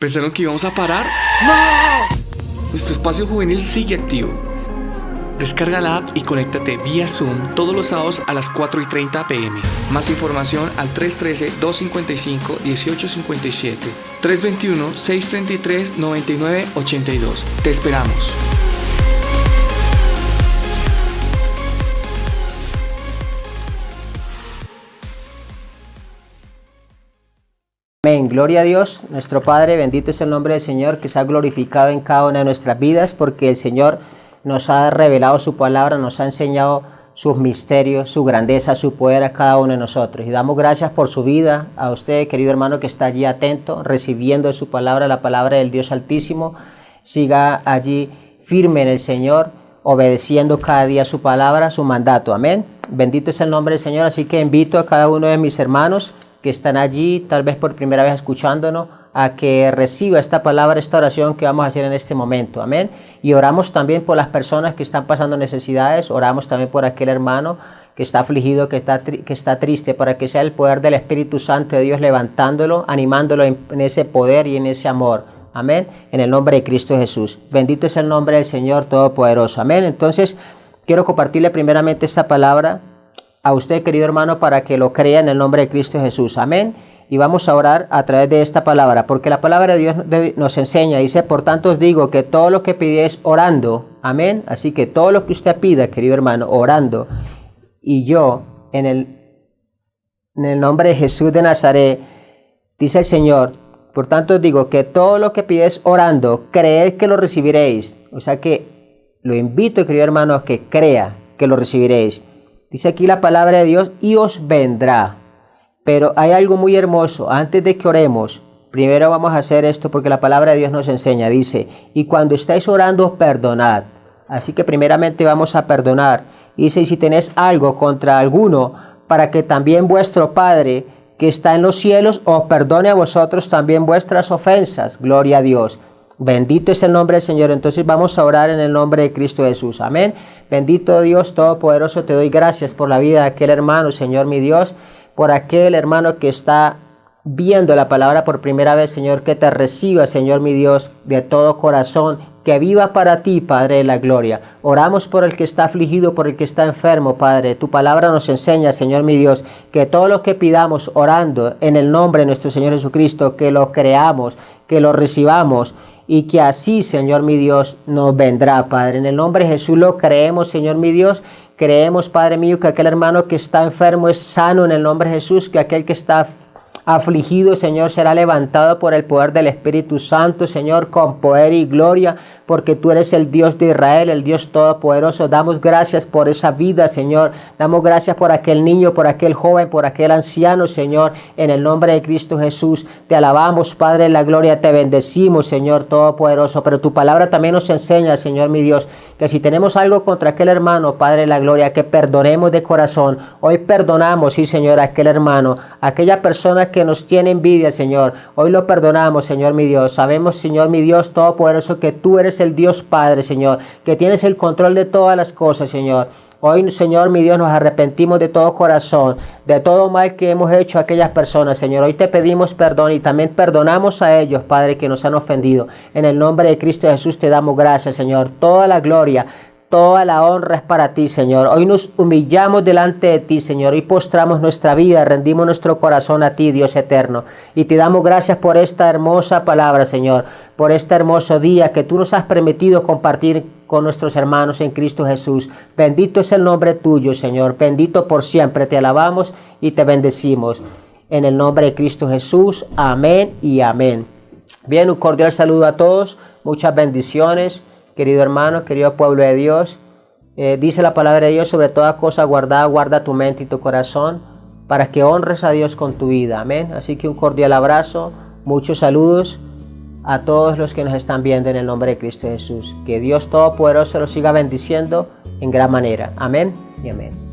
¿Pensaron que íbamos a parar? ¡No! Nuestro espacio juvenil sigue activo. Descarga la app y conéctate vía Zoom todos los sábados a las 4:30 p.m. Más información al 313-255-1857, 321-633-9982. Te esperamos. Amén. Gloria a Dios, nuestro Padre, bendito es el nombre del Señor, que se ha glorificado en cada una de nuestras vidas, porque el Señor nos ha revelado su palabra, nos ha enseñado sus misterios, su grandeza, su poder a cada uno de nosotros. Y damos gracias por su vida, a usted, querido hermano, que está allí atento, recibiendo su palabra, la palabra del Dios Altísimo. Siga allí firme en el Señor, obedeciendo cada día su palabra, su mandato. Amén. Bendito es el nombre del Señor. Así que invito a cada uno de mis hermanos que están allí, tal vez por primera vez escuchándonos, a que reciba esta palabra, esta oración que vamos a hacer en este momento. Amén. Y oramos también por las personas que están pasando necesidades. Oramos también por aquel hermano que está afligido, que está triste, para que sea el poder del Espíritu Santo de Dios levantándolo, animándolo en ese poder y en ese amor. Amén. En el nombre de Cristo Jesús. Bendito es el nombre del Señor Todopoderoso. Amén. Entonces, quiero compartirle primeramente esta palabra a usted, querido hermano, para que lo crea en el nombre de Cristo Jesús. Amén. Y vamos a orar a través de esta palabra, porque la palabra de Dios nos enseña, dice: por tanto os digo que todo lo que pidéis orando, amén. Así que todo lo que usted pida, querido hermano, orando, y yo, en el nombre de Jesús de Nazaret, dice el Señor, por tanto os digo que todo lo que pidéis orando, creed que lo recibiréis. O sea que lo invito, querido hermano, a que crea que lo recibiréis. Dice aquí la palabra de Dios: y os vendrá. Pero hay algo muy hermoso. Antes de que oremos, primero vamos a hacer esto, porque la palabra de Dios nos enseña. Dice: y cuando estáis orando, perdonad. Así que primeramente vamos a perdonar. Dice: y si tenéis algo contra alguno, para que también vuestro Padre que está en los cielos os perdone a vosotros también vuestras ofensas. Gloria a Dios. Bendito es el nombre del Señor. Entonces vamos a orar en el nombre de Cristo Jesús. Amén. Bendito Dios Todopoderoso, te doy gracias por la vida de aquel hermano, Señor mi Dios, por aquel hermano que está viendo la palabra por primera vez, Señor, que te reciba, Señor mi Dios, de todo corazón, que viva para ti, Padre de la gloria. Oramos por el que está afligido, por el que está enfermo, Padre. Tu palabra nos enseña, Señor mi Dios, que todo lo que pidamos orando en el nombre de nuestro Señor Jesucristo, que lo creamos, que lo recibamos, y que así, Señor mi Dios, nos vendrá, Padre. En el nombre de Jesús lo creemos, Señor mi Dios. Creemos, Padre mío, que aquel hermano que está enfermo es sano en el nombre de Jesús, que aquel que está afligido, Señor, será levantado por el poder del Espíritu Santo, Señor, con poder y gloria, porque tú eres el Dios de Israel, el Dios Todopoderoso. Damos gracias por esa vida, Señor. Damos gracias por aquel niño, por aquel joven, por aquel anciano, Señor, en el nombre de Cristo Jesús. Te alabamos, Padre de la gloria, te bendecimos, Señor Todopoderoso. Pero tu palabra también nos enseña, Señor mi Dios, que si tenemos algo contra aquel hermano, Padre de la gloria, que perdonemos de corazón. Hoy perdonamos, sí, Señor, a aquel hermano, a aquella persona que nos tiene envidia, Señor. Hoy lo perdonamos, Señor mi Dios. Sabemos, Señor mi Dios Todopoderoso, que tú eres el Dios Padre, Señor, que tienes el control de todas las cosas, Señor. Hoy, Señor mi Dios, nos arrepentimos de todo corazón, de todo mal que hemos hecho a aquellas personas, Señor. Hoy te pedimos perdón y también perdonamos a ellos, Padre, que nos han ofendido. En el nombre de Cristo Jesús te damos gracias, Señor. Toda la gloria, toda la honra es para ti, Señor. Hoy nos humillamos delante de ti, Señor. Hoy postramos nuestra vida, rendimos nuestro corazón a ti, Dios eterno. Y te damos gracias por esta hermosa palabra, Señor. Por este hermoso día que tú nos has permitido compartir con nuestros hermanos en Cristo Jesús. Bendito es el nombre tuyo, Señor. Bendito por siempre. Te alabamos y te bendecimos. En el nombre de Cristo Jesús. Amén y amén. Bien, un cordial saludo a todos. Muchas bendiciones. Querido hermano, querido pueblo de Dios, dice la palabra de Dios: sobre toda cosa guardada, guarda tu mente y tu corazón, para que honres a Dios con tu vida. Amén. Así que un cordial abrazo, muchos saludos a todos los que nos están viendo en el nombre de Cristo Jesús. Que Dios Todopoderoso los siga bendiciendo en gran manera. Amén y amén.